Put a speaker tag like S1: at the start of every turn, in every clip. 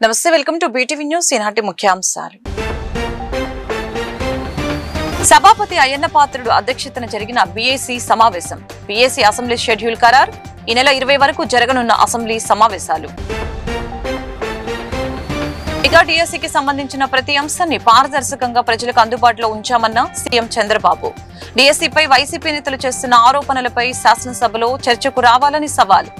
S1: నమస్తే, welcome to BTV news. ఈనాటి ముఖ్యాంశాలు. సభాపతి అయ్యన్న పాత్రుడు అధ్యక్షతన జరిగిన బీఏసీ సమావేశం. బీఏసీ అసెంబ్లీ షెడ్యూల్ ఖరారు. ఈ నెల 20 వరకు జరగనున్న అసెంబ్లీ సమావేశాలు. మెగా డిఎస్సీకి సంబంధించిన ప్రతి అంశాన్ని పారదర్శకంగా ప్రజలకు అందుబాటులో ఉంచామన్న సీఎం చంద్రబాబు. డిఎస్సీపై వైసీపీ నేతలు చేస్తున్న ఆరోపణలపై శాసనసభలో చర్చకు రావాలని సవాల్.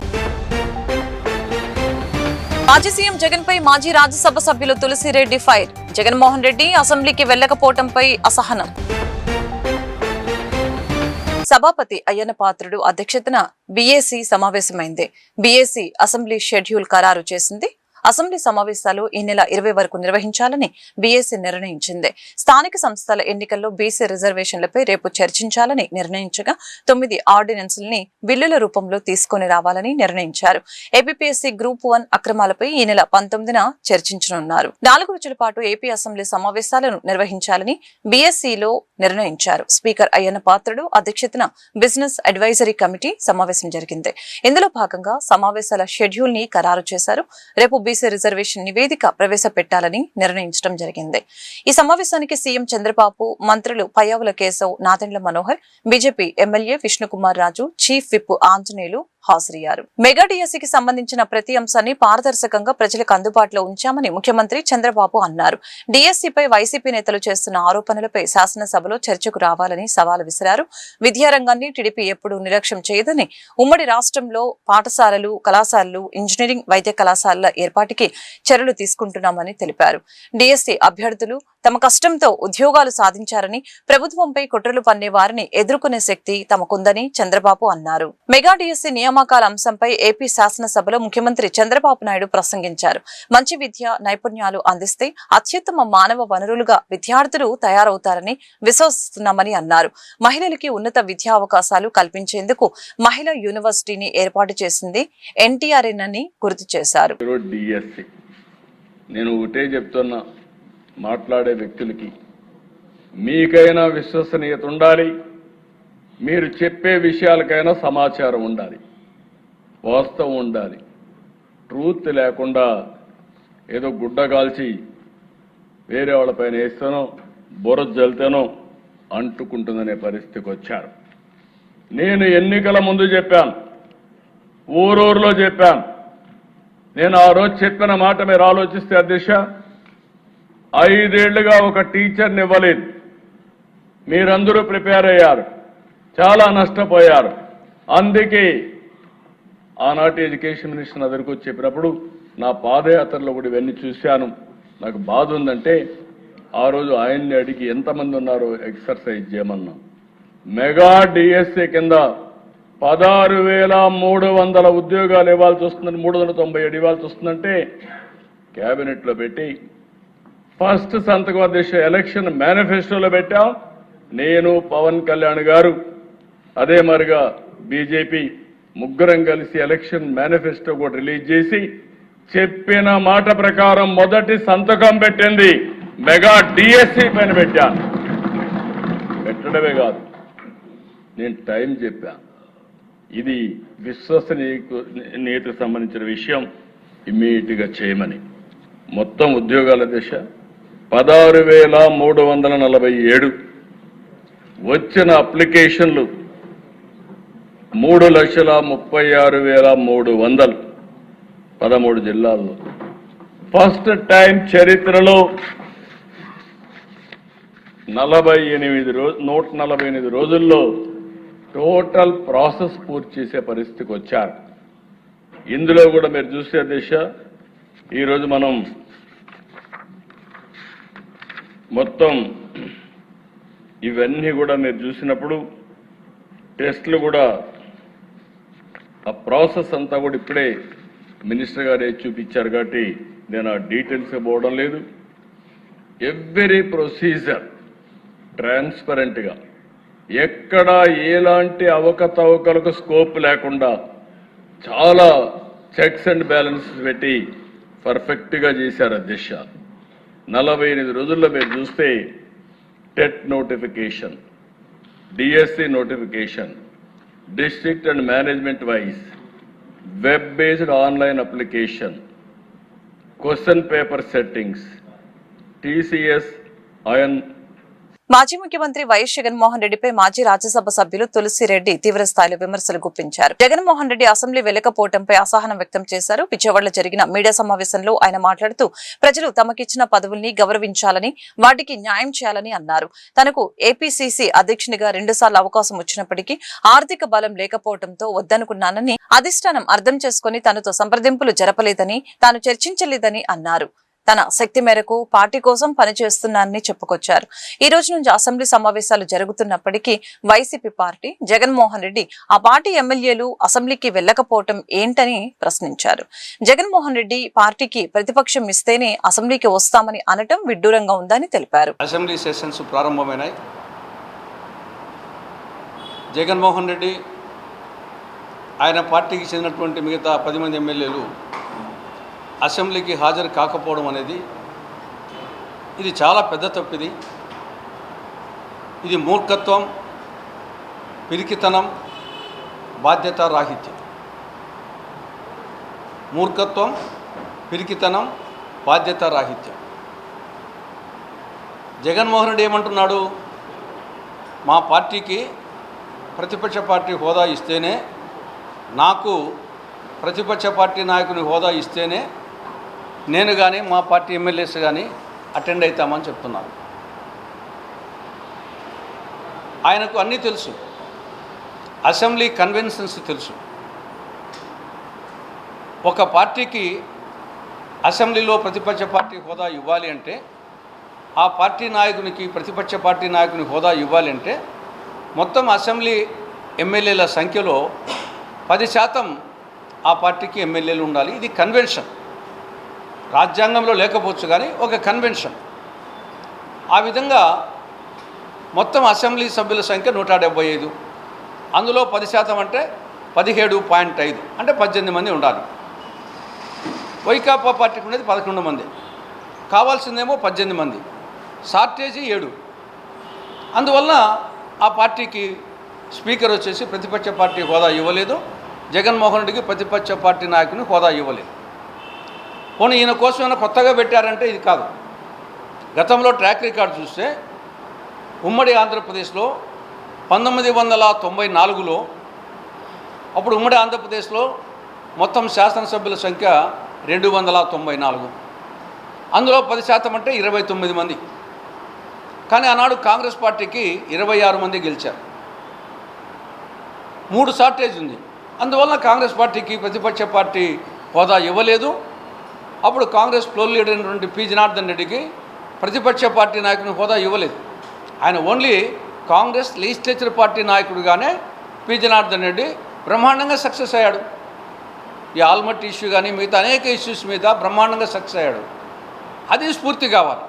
S1: మాజీ సీఎం జగన్ పై మాజీ రాజ్యసభ సభ్యులు తులసిరెడ్డి ఫైర్. జగన్మోహన్ రెడ్డి అసెంబ్లీకి వెళ్లకపోవడంపై అసహనం. సభాపతి అయ్యన్న పాత్రుడు అధ్యక్షతన బీఏసీ సమావేశమైంది. బీఏసీ అసెంబ్లీ షెడ్యూల్ ఖరారు చేసింది. అసెంబ్లీ సమావేశాలు ఈ నెల 20 వరకు నిర్వహించాలని బీఏసీ నిర్ణయించింది. స్థానిక సంస్థల ఎన్నికల్లో బీసీ రిజర్వేషన్లపై రేపు చర్చించాలని నిర్ణయించగా 9 ఆర్డినెన్స్లని బిల్లుల రూపంలో తీసుకుని రావాలని నిర్ణయించారు. ఏపీఎస్సీ గ్రూప్ 1 అక్రమాలపై ఈ నెల 19న చర్చించనున్నారు. 4 రోజుల పాటు ఏపీ అసెంబ్లీ సమావేశాలను నిర్వహించాలని బీఎస్సీలో నిర్ణయించారు. స్పీకర్ అయ్యన్న పాత్రుడు అధ్యక్షతన బిజినెస్ అడ్వైజరీ కమిటీ సమావేశం జరిగింది. ఇందులో భాగంగా సమావేశాల షెడ్యూల్ ని ఖరారు చేశారు. రేపు బీసీ రిజర్వేషన్ నివేదిక ప్రవేశపెట్టాలని నిర్ణయించడం జరిగింది. ఈ సమావేశానికి సీఎం చంద్రబాబు, మంత్రులు Payyavula Keshav, Nadendla Manohar, BJP MLA Vishnukumar Raju, chief whip Anjaneyulu హాజరయ్యారు. మెగా డిఎస్సీకి సంబంధించిన ప్రతి అంశాన్ని పారదర్శకంగా ప్రజలకు అందుబాటులో ఉంచామని ముఖ్యమంత్రి చంద్రబాబు అన్నారు. డిఎస్సీపై వైసీపీ నేతలు చేస్తున్న ఆరోపణలపై శాసనసభలో చర్చకు రావాలని సవాల్ విసిరారు. విద్యారంగాన్ని టీడీపీ ఎప్పుడూ నిర్లక్ష్యం చేయదని, ఉమ్మడి రాష్ట్రంలో పాఠశాలలు, కళాశాలలు, ఇంజనీరింగ్, వైద్య కళాశాలల ఏర్పాటుకి చర్యలు తీసుకుంటున్నామని తెలిపారు. డిఎస్సీ అభ్యర్థులు తమ కష్టంతో ఉద్యోగాలు సాధించారని, ప్రభుత్వంపై కుట్రలు పన్నే వారిని ఎదుర్కొనే శక్తి తమకుందని చంద్రబాబు అన్నారు. మెగా డిఎస్సీ నియామకాల అంశంపై ఏపీ శాసనసభలో ముఖ్యమంత్రి చంద్రబాబు నాయుడు ప్రసంగించారు. మంచి విద్య, నైపుణ్యాలు అందిస్తే అత్యుత్తమ మానవ వనరులుగా విద్యార్థులు తయారవుతారని విశ్వసిస్తున్నామని అన్నారు. మహిళలకి ఉన్నత విద్యా అవకాశాలు కల్పించేందుకు మహిళా యూనివర్సిటీని ఏర్పాటు చేసింది ఎన్టీఆర్ఎన్ అని గుర్తు చేశారు.
S2: మాట్లాడే వ్యక్తులకి మీకైనా విశ్వసనీయత ఉండాలి, మీరు చెప్పే విషయాలకైనా సమాచారం ఉండాలి, వాస్తవం ఉండాలి. ట్రూత్ లేకుండా ఏదో గుడ్డగాల్చి వేరే వాళ్ళపైన వేస్తానో బుర్ర జల్తానో అంటుకుంటుందనే పరిస్థితికి వచ్చారు. నేను ఎన్నికల ముందు చెప్పాను, ఊరూరులో చెప్పాను. నేను ఆ రోజు చెప్పిన మాట మీరు ఆలోచిస్తే అధ్యక్ష, 5 ఏళ్లుగా ఒక టీచర్ని ఇవ్వలేదు. మీరందరూ ప్రిపేర్ అయ్యారు, చాలా నష్టపోయారు. అందుకే ఆనాటి ఎడ్యుకేషన్ మినిస్టర్ దగ్గరకు వచ్చి చెప్పినప్పుడు నా పాదయాత్రలో కూడా ఇవన్నీ చూశాను. నాకు బాధ ఉందంటే ఆ రోజు ఆయన్ని అడిగి ఎంతమంది ఉన్నారో ఎక్సర్సైజ్ చేయమన్నా. మెగా డిఎస్సీ కింద 16,300 ఉద్యోగాలు ఇవ్వాల్సి వస్తుందని, 397 ఇవ్వాల్సి వస్తుందంటే క్యాబినెట్లో పెట్టి ఫస్ట్ సంతకం అధ్యక్ష ఎలక్షన్ మేనిఫెస్టోలో పెట్టాం. నేను, పవన్ కళ్యాణ్ గారు, అదే మరిగా బీజేపీ ముగ్గురం కలిసి ఎలక్షన్ మేనిఫెస్టో కూడా రిలీజ్ చేసి చెప్పిన మాట ప్రకారం మొదటి సంతకం పెట్టింది మెగా డిఎస్సీ పైన పెట్టాను. పెట్టడమే కాదు, నేను టైం చెప్పాను. ఇది విశ్వసనీయతకు సంబంధించిన విషయం, ఇమ్మీడియట్గా చేయమని. మొత్తం ఉద్యోగాల దిశ 16,347. వచ్చిన అప్లికేషన్లు 3,36,300 13 జిల్లాల్లో. ఫస్ట్ టైం చరిత్రలో 148 రోజుల్లో టోటల్ ప్రాసెస్ పూర్తి చేసే పరిస్థితికి వచ్చారు. ఇందులో కూడా మీరు చూసే దిశ, ఈరోజు మనం మొత్తం ఇవన్నీ కూడా మీరు చూసినప్పుడు టెస్టులు కూడా ఆ ప్రాసెస్ అంతా కూడా ఇప్పుడే మినిస్టర్ గారే చూపించారు కాబట్టి నేను ఆ డీటెయిల్స్ పోవడం లేదు. ఎవ్రీ ప్రొసీజర్ ట్రాన్స్పరెంట్గా, ఎక్కడ ఎలాంటి అవకతవకలకు స్కోప్ లేకుండా చాలా చెక్స్ అండ్ బ్యాలెన్సెస్ పెట్టి పర్ఫెక్ట్గా చేశారు అధ్యక్ష. 48 రోజుల్లో మీరు చూస్తే TET notification, DSC notification, district and management wise web based online application, question paper settings, TCS అయన్.
S1: మాజీ ముఖ్యమంత్రి వైఎస్ జగన్మోహన్ రెడ్డిపై మాజీ రాజ్యసభ సభ్యులు తులసిరెడ్డి తీవ్రస్థాయిలో విమర్శలు గుప్పించారు. జగన్మోహన్ రెడ్డి అసెంబ్లీ వెళ్లకపోవడంపై అసహనం వ్యక్తం చేశారు. విజయవాడలో జరిగిన మీడియా సమావేశంలో ఆయన మాట్లాడుతూ ప్రజలు తమకిచ్చిన పదవుల్ని గౌరవించాలని, వాటికి న్యాయం చేయాలని అన్నారు. తనకు ఏపీసీసీ అధ్యక్షునిగా 2 సార్లు అవకాశం వచ్చినప్పటికీ ఆర్థిక బలం లేకపోవడంతో వద్దనుకున్నానని, అధిష్టానం అర్థం చేసుకుని తనతో సంప్రదింపులు జరపలేదని, తాను చర్చించలేదని అన్నారు. తన శక్తి మేరకు పార్టీ కోసం పనిచేస్తున్నానని చెప్పుకొచ్చారు. ఈ రోజు నుంచి అసెంబ్లీ సమావేశాలు జరుగుతున్నప్పటికీ వైసీపీ పార్టీ, జగన్మోహన్ రెడ్డి, ఆ పార్టీ ఎమ్మెల్యేలు అసెంబ్లీకి వెళ్లకపోవటం ఏంటని ప్రశ్నించారు. జగన్మోహన్ రెడ్డి పార్టీకి ప్రతిపక్షం ఇస్తేనే అసెంబ్లీకి వస్తామని అనటం విడ్డూరంగా ఉందని తెలిపారు.
S3: అసెంబ్లీ సెషన్స్ ప్రారంభమైనాయి. జగన్మోహన్ రెడ్డి, ఆయన పార్టీకి చెందినటువంటి మిగతా 10 మంది ఎమ్మెల్యేలు అసెంబ్లీకి హాజరు కాకపోవడం అనేది ఇది చాలా పెద్ద తప్పిది. ఇది మూర్ఖత్వం, పిరికితనం, బాధ్యతారాహిత్యం. మూర్ఖత్వం, పిరికితనం, బాధ్యతారాహిత్యం. జగన్మోహన్ రెడ్డి ఏమంటున్నాడు? మా పార్టీకి ప్రతిపక్ష పార్టీ హోదా ఇస్తేనే, నాకు ప్రతిపక్ష పార్టీ నాయకుని హోదా ఇస్తేనే నేను కానీ మా పార్టీ ఎమ్మెల్యేస్ కానీ అటెండ్ అవుతామని చెప్తున్నారు. ఆయనకు అన్నీ తెలుసు, అసెంబ్లీ కన్వెన్షన్స్ తెలుసు. ఒక పార్టీకి అసెంబ్లీలో ప్రతిపక్ష పార్టీ హోదా ఇవ్వాలి అంటే, ఆ పార్టీ నాయకునికి ప్రతిపక్ష పార్టీ నాయకుని హోదా ఇవ్వాలి అంటే మొత్తం అసెంబ్లీ ఎమ్మెల్యేల సంఖ్యలో 10% ఆ పార్టీకి ఎమ్మెల్యేలు ఉండాలి. ఇది కన్వెన్షన్. రాజ్యాంగంలో లేకపోవచ్చు కానీ ఒక కన్వెన్షన్. ఆ విధంగా మొత్తం అసెంబ్లీ సభ్యుల సంఖ్య 175. అందులో 10% అంటే 17.5, అంటే 18 మంది ఉండాలి. వైకాపా పార్టీకి ఉండేది 11 మంది, కావాల్సిందేమో 18 మంది, షార్టేజీ 7. అందువలన ఆ పార్టీకి స్పీకర్ వచ్చేసి ప్రతిపక్ష పార్టీ హోదా ఇవ్వలేదు, జగన్మోహన్ రెడ్డికి ప్రతిపక్ష పార్టీ నాయకుని హోదా ఇవ్వలేదు. పోనీ ఈయన కోసం ఏమైనా కొత్తగా పెట్టారంటే ఇది కాదు. గతంలో ట్రాక్ రికార్డు చూస్తే ఉమ్మడి ఆంధ్రప్రదేశ్లో 1994లో, అప్పుడు ఉమ్మడి ఆంధ్రప్రదేశ్లో మొత్తం శాసనసభ్యుల సంఖ్య 294. అందులో 10% అంటే 29 మంది. కానీ ఆనాడు కాంగ్రెస్ పార్టీకి 26 మంది గెలిచారు. 3 షార్టేజ్ ఉంది. అందువలన కాంగ్రెస్ పార్టీకి ప్రతిపక్ష పార్టీ హోదా ఇవ్వలేదు. అప్పుడు కాంగ్రెస్ ఫ్లోర్ లీడర్ అయినటువంటి పి జనార్దన్ రెడ్డికి ప్రతిపక్ష పార్టీ నాయకుని హోదా ఇవ్వలేదు. ఆయన ఓన్లీ కాంగ్రెస్ లెజిస్లేచర్ పార్టీ నాయకుడిగానే పి జనార్దన్ రెడ్డి బ్రహ్మాండంగా సక్సెస్ అయ్యాడు. ఈ ఆల్మట్టి ఇష్యూ కానీ మిగతా అనేక ఇష్యూస్ మీద బ్రహ్మాండంగా సక్సెస్ అయ్యాడు. అది స్ఫూర్తి కావాలి.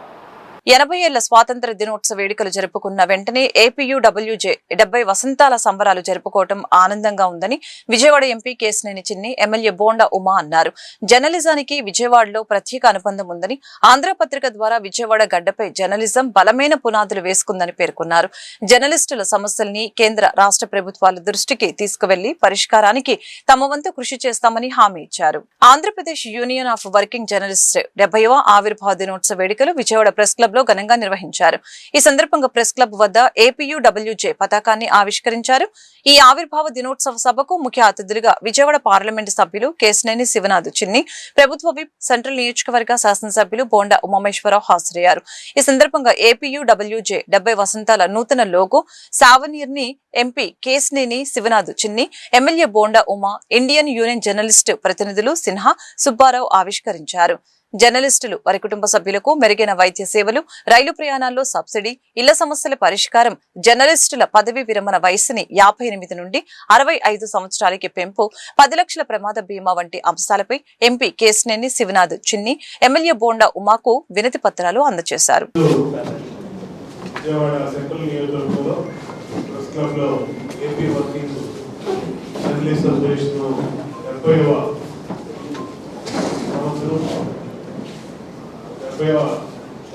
S1: 80 ఏళ్ల స్వాతంత్ర దినోత్సవ వేడుకలు జరుపుకున్న వెంటనే ఏపీయూడబ్ల్యూజే 70 వసంతాల సంబరాలు జరుపుకోవడం ఆనందంగా ఉందని విజయవాడ ఎంపీ కేశినేని చిన్ని, ఎమ్మెల్యే బోండా ఉమా అన్నారు. జర్నలిజానికి విజయవాడలో ప్రత్యేక అనుబంధం ఉందని, ఆంధ్రపత్రిక ద్వారా విజయవాడ గడ్డపై జర్నలిజం బలమైన పునాదులు వేసుకుందని పేర్కొన్నారు. జర్నలిస్టుల సమస్యల్ని కేంద్ర, రాష్ట్ర ప్రభుత్వాల దృష్టికి తీసుకువెళ్లి పరిష్కారానికి తమ వంతు కృషి చేస్తామని హామీ ఇచ్చారు. Andhra Pradesh union of working journalist 70వ ఆవిర్భావ దినోత్సవ వేడుకలు విజయవాడ ప్రెస్ క్లబ్ లో ఘనంగా నిర్వహించారు. ఈ సందర్భంగా ప్రెస్ క్లబ్ వద్ద ఏపీయూడబ్ల్యూజే పతాకాన్ని ఆవిష్కరించారు. ఈ ఆవిర్భావ దినోత్సవ సభకు ముఖ్య అతిథులుగా విజయవాడ పార్లమెంటు సభ్యులు కేశినేని శివనాథ్ చిన్ని, ప్రభుత్వ విప్, సెంట్రల్ నియోజకవర్గ శాసనసభ్యులు బోండా ఉమామేశ్వరరావు హాజరయ్యారు. ఈ సందర్భంగా ఏపీయూడబ్ల్యూజే 70 వసంతాల నూతన లోగో సావనీర్ ని ఎంపీ కేశినేని శివనాథ్ చిన్ని, MLA bonda Uma, Indian union journalist ప్రతినిధులు సిన్హా, సుబ్బారావు ఆవిష్కరించారు. జర్నలిస్టులు, వారి కుటుంబ సభ్యులకు మెరుగైన వైద్య సేవలు, రైలు ప్రయాణాల్లో సబ్సిడీ, ఇళ్ల సమస్యల పరిష్కారం, జర్నలిస్టుల పదవీ విరమణ వయస్సుని 58 నుండి 65 సంవత్సరాలకి పెంపు, 10 లక్షల ప్రమాద బీమా వంటి అంశాలపై ఎంపీ కేశినేని శివనాథ్ చిన్ని, ఎమ్మెల్యే బోండా ఉమాకు వినతి పత్రాలు అందజేశారు.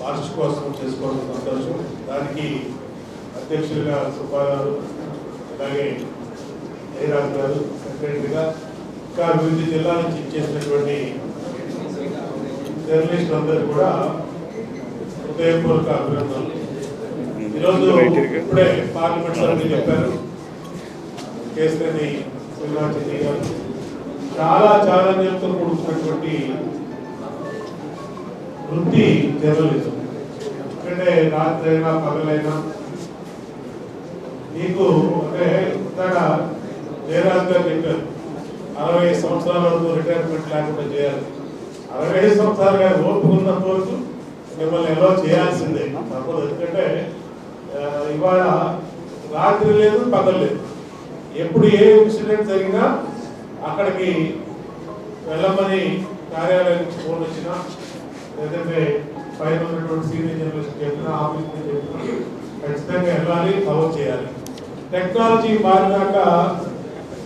S4: వార్షికోత్సవం చేసుకోవడం సంతోషం. దానికి అధ్యక్షులుగా సుబ్బారావు, అలాగే జయరాజ్ గారు సెక్రటరీగా, ఇంకా వివిధ జిల్లాల నుంచి ఇచ్చేసినటువంటి జర్నలిస్టులు అందరూ కూడా హృదయపూర్వక అభినందనలు. ఈరోజు ఇప్పుడే పార్లమెంట్ సభ్యులు చెప్పారు, కేసీఆర్ శ్రీనివాసరెడ్డి గారు చాలా ఛాలెంజ్లతో కూడుకున్నటువంటి వృత్తి జర్నలిజం. ఎందుకంటే రాత్రి అయినా పగలైనా మీకు అంటే ఇక్కడ జయరాజ్ గారు చెప్పారు 60 సంవత్సరాల వరకు రిటైర్మెంట్ లేకుండా చేయాలి. 65 సంవత్సరాలు గారు ఓపుకున్నంత వరకు మిమ్మల్ని ఎలా చేయాల్సిందే తప్పదు. ఎందుకంటే ఇవాళ రాత్రి లేదు పగలు లేదు, ఎప్పుడు ఏ ఇన్సిడెంట్ జరిగినా అక్కడికి వెళ్ళమని కార్యాలయానికి ఫోన్ వచ్చినా లేదంటే పైన ఉన్నటువంటి సీనియర్ జర్నలిస్ట్ చెప్పినా ఆఫీస్ చెప్పినా ఖచ్చితంగా వెళ్ళాలి, కవర్ చేయాలి. టెక్నాలజీ మారినాక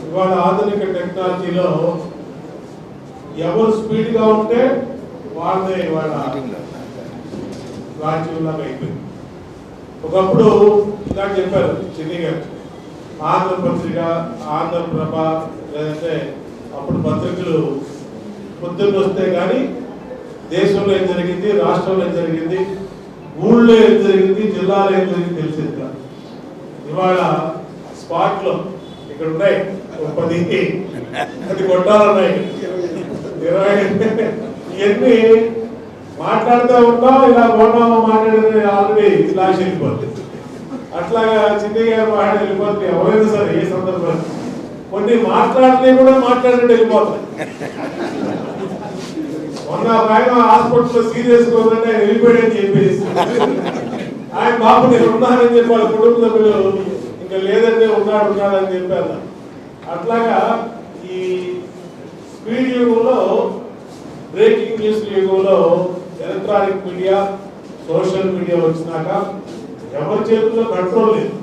S4: ఇవాళ ఆధునిక టెక్నాలజీలో ఎవరు స్పీడ్గా ఉంటే వాళ్ళే ఇవాళ రాజ్యంలాగా అయిపోయింది. ఒకప్పుడు ఇలా చెప్పారు చిన్ని గారు, ఆంధ్రపత్రిక, ఆంధ్రప్రభ లేదంటే అప్పుడు పత్రికలు పొద్దున్న వస్తే కానీ దేశంలో ఏం జరిగింది, రాష్ట్రంలో ఏం జరిగింది, ఊళ్ళో ఏం జరిగింది, జిల్లాలో ఏం జరిగింది తెలిసింది కాదు. ఇవాళ స్పాట్లో ఇక్కడ ఉన్నాయి 10 కొట్టాలున్నాయి, 20 ఇవన్నీ మాట్లాడుతూ ఉంటాం. ఇలా బోనామా మాట్లాడిన ఆల్రెడీ క్లాష్ వెళ్ళిపోతుంది. అట్లాగా చిన్ని గారు మాట్లాడి వెళ్ళిపోతుంది. ఎవరైనా సరే ఏ సందర్భంలో కొన్ని మాట్లాడితే కూడా మాట్లాడినట్టు వెళ్ళిపోతాయి. మొన్న ఆయన హాస్పిటల్లో సీరియస్గా ఉందంటే ఆయన వెళ్ళిపోయాడని చెప్పేసి ఆయన బాబు నేను ఉన్నానని చెప్పి వాళ్ళ కుటుంబ సభ్యులు ఇంకా లేదంటే ఉన్నాడని చెప్పారు. అట్లాగా ఈ స్పీడ్ యుగంలో, బ్రేకింగ్ న్యూస్ యుగంలో ఎలక్ట్రానిక్ మీడియా, సోషల్ మీడియా వచ్చినాక ఎవరి చేతుల్లో కంట్రోల్ లేదు.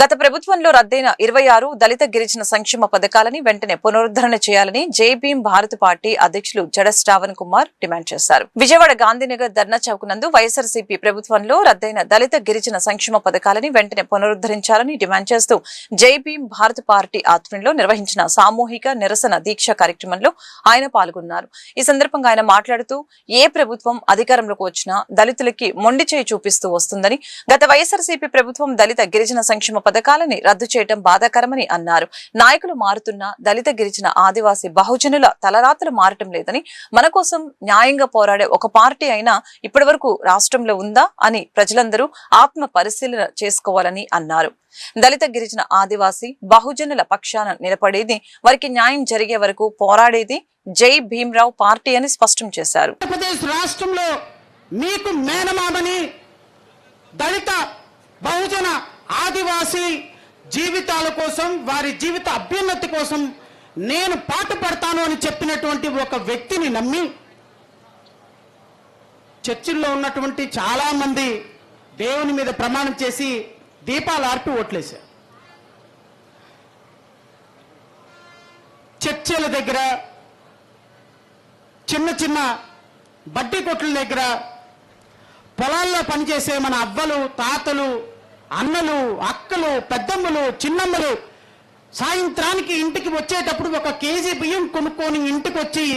S1: గత ప్రభుత్వంలో రద్దయిన 26 దళిత గిరిజన సంక్షేమ పథకాలని వెంటనే పునరుద్ధరణ చేయాలని జై భీమ్ భారత్ పార్టీ అధ్యక్షులు జడ శ్రావణ్ కుమార్ డిమాండ్ చేశారు. విజయవాడ గాంధీనగర్ ధర్నా చౌక్ నందు వైఎస్ఆర్సీపీ ప్రభుత్వంలో రద్దయిన దళిత గిరిజన సంక్షేమ పథకాలని వెంటనే పునరుద్ధరించాలని డిమాండ్ చేస్తూ జై భీమ్ భారత్ పార్టీ ఆధ్వర్యంలో నిర్వహించిన సామూహిక నిరసన దీక్ష కార్యక్రమంలో ఆయన పాల్గొన్నారు. ఈ సందర్భంగా ఆయన మాట్లాడుతూ ఏ ప్రభుత్వం అధికారంలోకి వచ్చినా దళితులకి మొండి చేయి చూపిస్తూ వస్తుందని, గత వైఎస్ఆర్సీపీ ప్రభుత్వం దళిత గిరిజన సంక్షేమ పథకాలని రద్దు చేయడం బాధాకరమని అన్నారు. నాయకులు మారుతున్నా దళిత గిరిజన ఆదివాసీ బహుజనుల తలరాతలు మారటం లేదని, మన కోసం న్యాయంగా పోరాడే ఒక పార్టీ అయినా ఇప్పటి వరకు రాష్ట్రంలో ఉందా అని ప్రజలందరూ ఆత్మ పరిశీలన చేసుకోవాలని అన్నారు. దళిత గిరిజన ఆదివాసీ బహుజనుల పక్షాన నిలబడేది, వారికి న్యాయం జరిగే వరకు పోరాడేది జై భీమ్రావ్ పార్టీ అని స్పష్టం చేశారు.
S5: ఆంధ్రప్రదేశ్ రాష్ట్రంలో మీకు మేనమామని దళిత బహుజన ఆదివాసీ జీవితాల కోసం, వారి జీవిత అభ్యున్నతి కోసం నేను పాటుపడతాను అని చెప్పినటువంటి ఒక వ్యక్తిని నమ్మి చర్చిల్లో ఉన్నటువంటి చాలా మంది దేవుని మీద ప్రమాణం చేసి దీపాలు ఆర్పి ఓట్లేశారు. చర్చిల దగ్గర, చిన్న చిన్న బడ్డీ కొట్ల దగ్గర, పొలాల్లో పనిచేసే మన అవ్వలు, తాతలు, అన్నలు, అక్కలు, పెద్దమ్మలు, చిన్నమ్మలు సాయంత్రానికి ఇంటికి వచ్చేటప్పుడు 1 కేజీ బియ్యం కొనుక్కొని ఇంటికి వచ్చి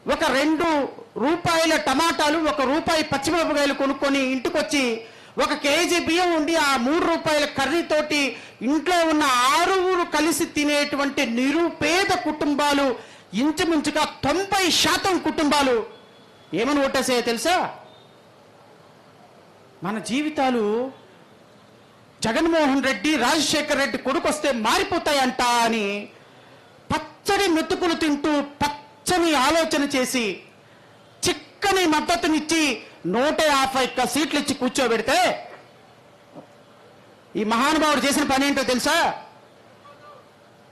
S5: 2 రూపాయల టమాటాలు, 1 రూపాయి పచ్చిమిరపకాయలు కొనుక్కొని ఇంటికి వచ్చి 1 కేజీ బియ్యం ఉండి ఆ 3 రూపాయల కర్రీతోటి ఇంట్లో ఉన్న 6 కలిసి తినేటువంటి నిరుపేద కుటుంబాలు, ఇంచుమించుగా 90% కుటుంబాలు ఏమని ఓటేసాయో తెలుసా? మన జీవితాలు జగన్మోహన్ రెడ్డి, రాజశేఖర్ రెడ్డి కొడుకొస్తే మారిపోతాయంట అని పచ్చడి మెతుకులు తింటూ పచ్చని ఆలోచన చేసి చిక్కని మద్దతునిచ్చి 151 సీట్లు ఇచ్చి కూర్చోబెడితే ఈ మహానుభావుడు చేసిన పని ఏంటో తెలుసా?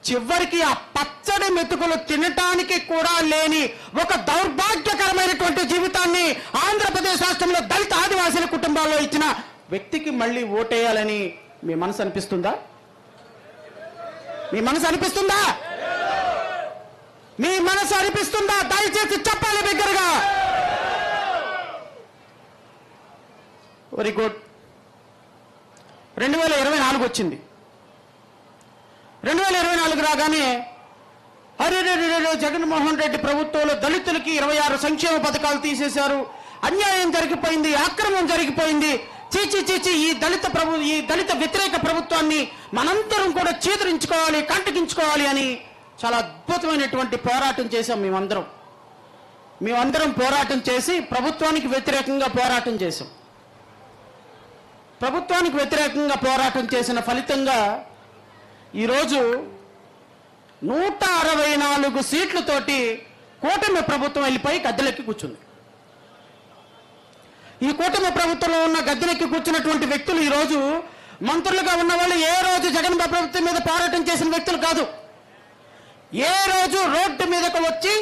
S5: చివరికి ఆ పచ్చడి మెతుకులు తినటానికి కూడా లేని ఒక దౌర్భాగ్యకరమైనటువంటి జీవితాన్ని ఆంధ్రప్రదేశ్ రాష్ట్రంలో దళిత ఆదివాసీల కుటుంబాల్లో ఇచ్చిన వ్యక్తికి మళ్ళీ ఓటేయాలని మీ మనసు అనిపిస్తుందా? మీ మనసు అనిపిస్తుందా? మీ మనసు అనిపిస్తుందా? దయచేసి చెప్పాలి బిగ్గరగా. Very good. 2024 వచ్చింది. 2024 రాగానే అరే జగన్మోహన్ రెడ్డి ప్రభుత్వంలో దళితులకి 26 సంక్షేమ పథకాలు తీసేశారు, అన్యాయం జరిగిపోయింది, అక్రమం జరిగిపోయింది, చీచి ఈ దళిత వ్యతిరేక ప్రభుత్వాన్ని మనందరం కూడా చీదరించుకోవాలి, కంటగించుకోవాలి అని చాలా అద్భుతమైనటువంటి పోరాటం చేశాం. మేమందరం పోరాటం చేసి ప్రభుత్వానికి వ్యతిరేకంగా పోరాటం చేశాం. ప్రభుత్వానికి వ్యతిరేకంగా పోరాటం చేసిన ఫలితంగా ఈరోజు 164 సీట్లతోటి కూటమి ప్రభుత్వం వెళ్ళిపోయి గద్దెలెక్కి కూర్చుంది. ఈ కూటమి ప్రభుత్వంలో ఉన్న గద్దెలెక్కి కూర్చున్నటువంటి వ్యక్తులు ఈరోజు మంత్రులుగా ఉన్న వాళ్ళు ఏ రోజు జగన్ ప్రభుత్వం మీద పోరాటం చేసిన వ్యక్తులు కాదు. ఏ రోజు రోడ్డు మీదకు వచ్చి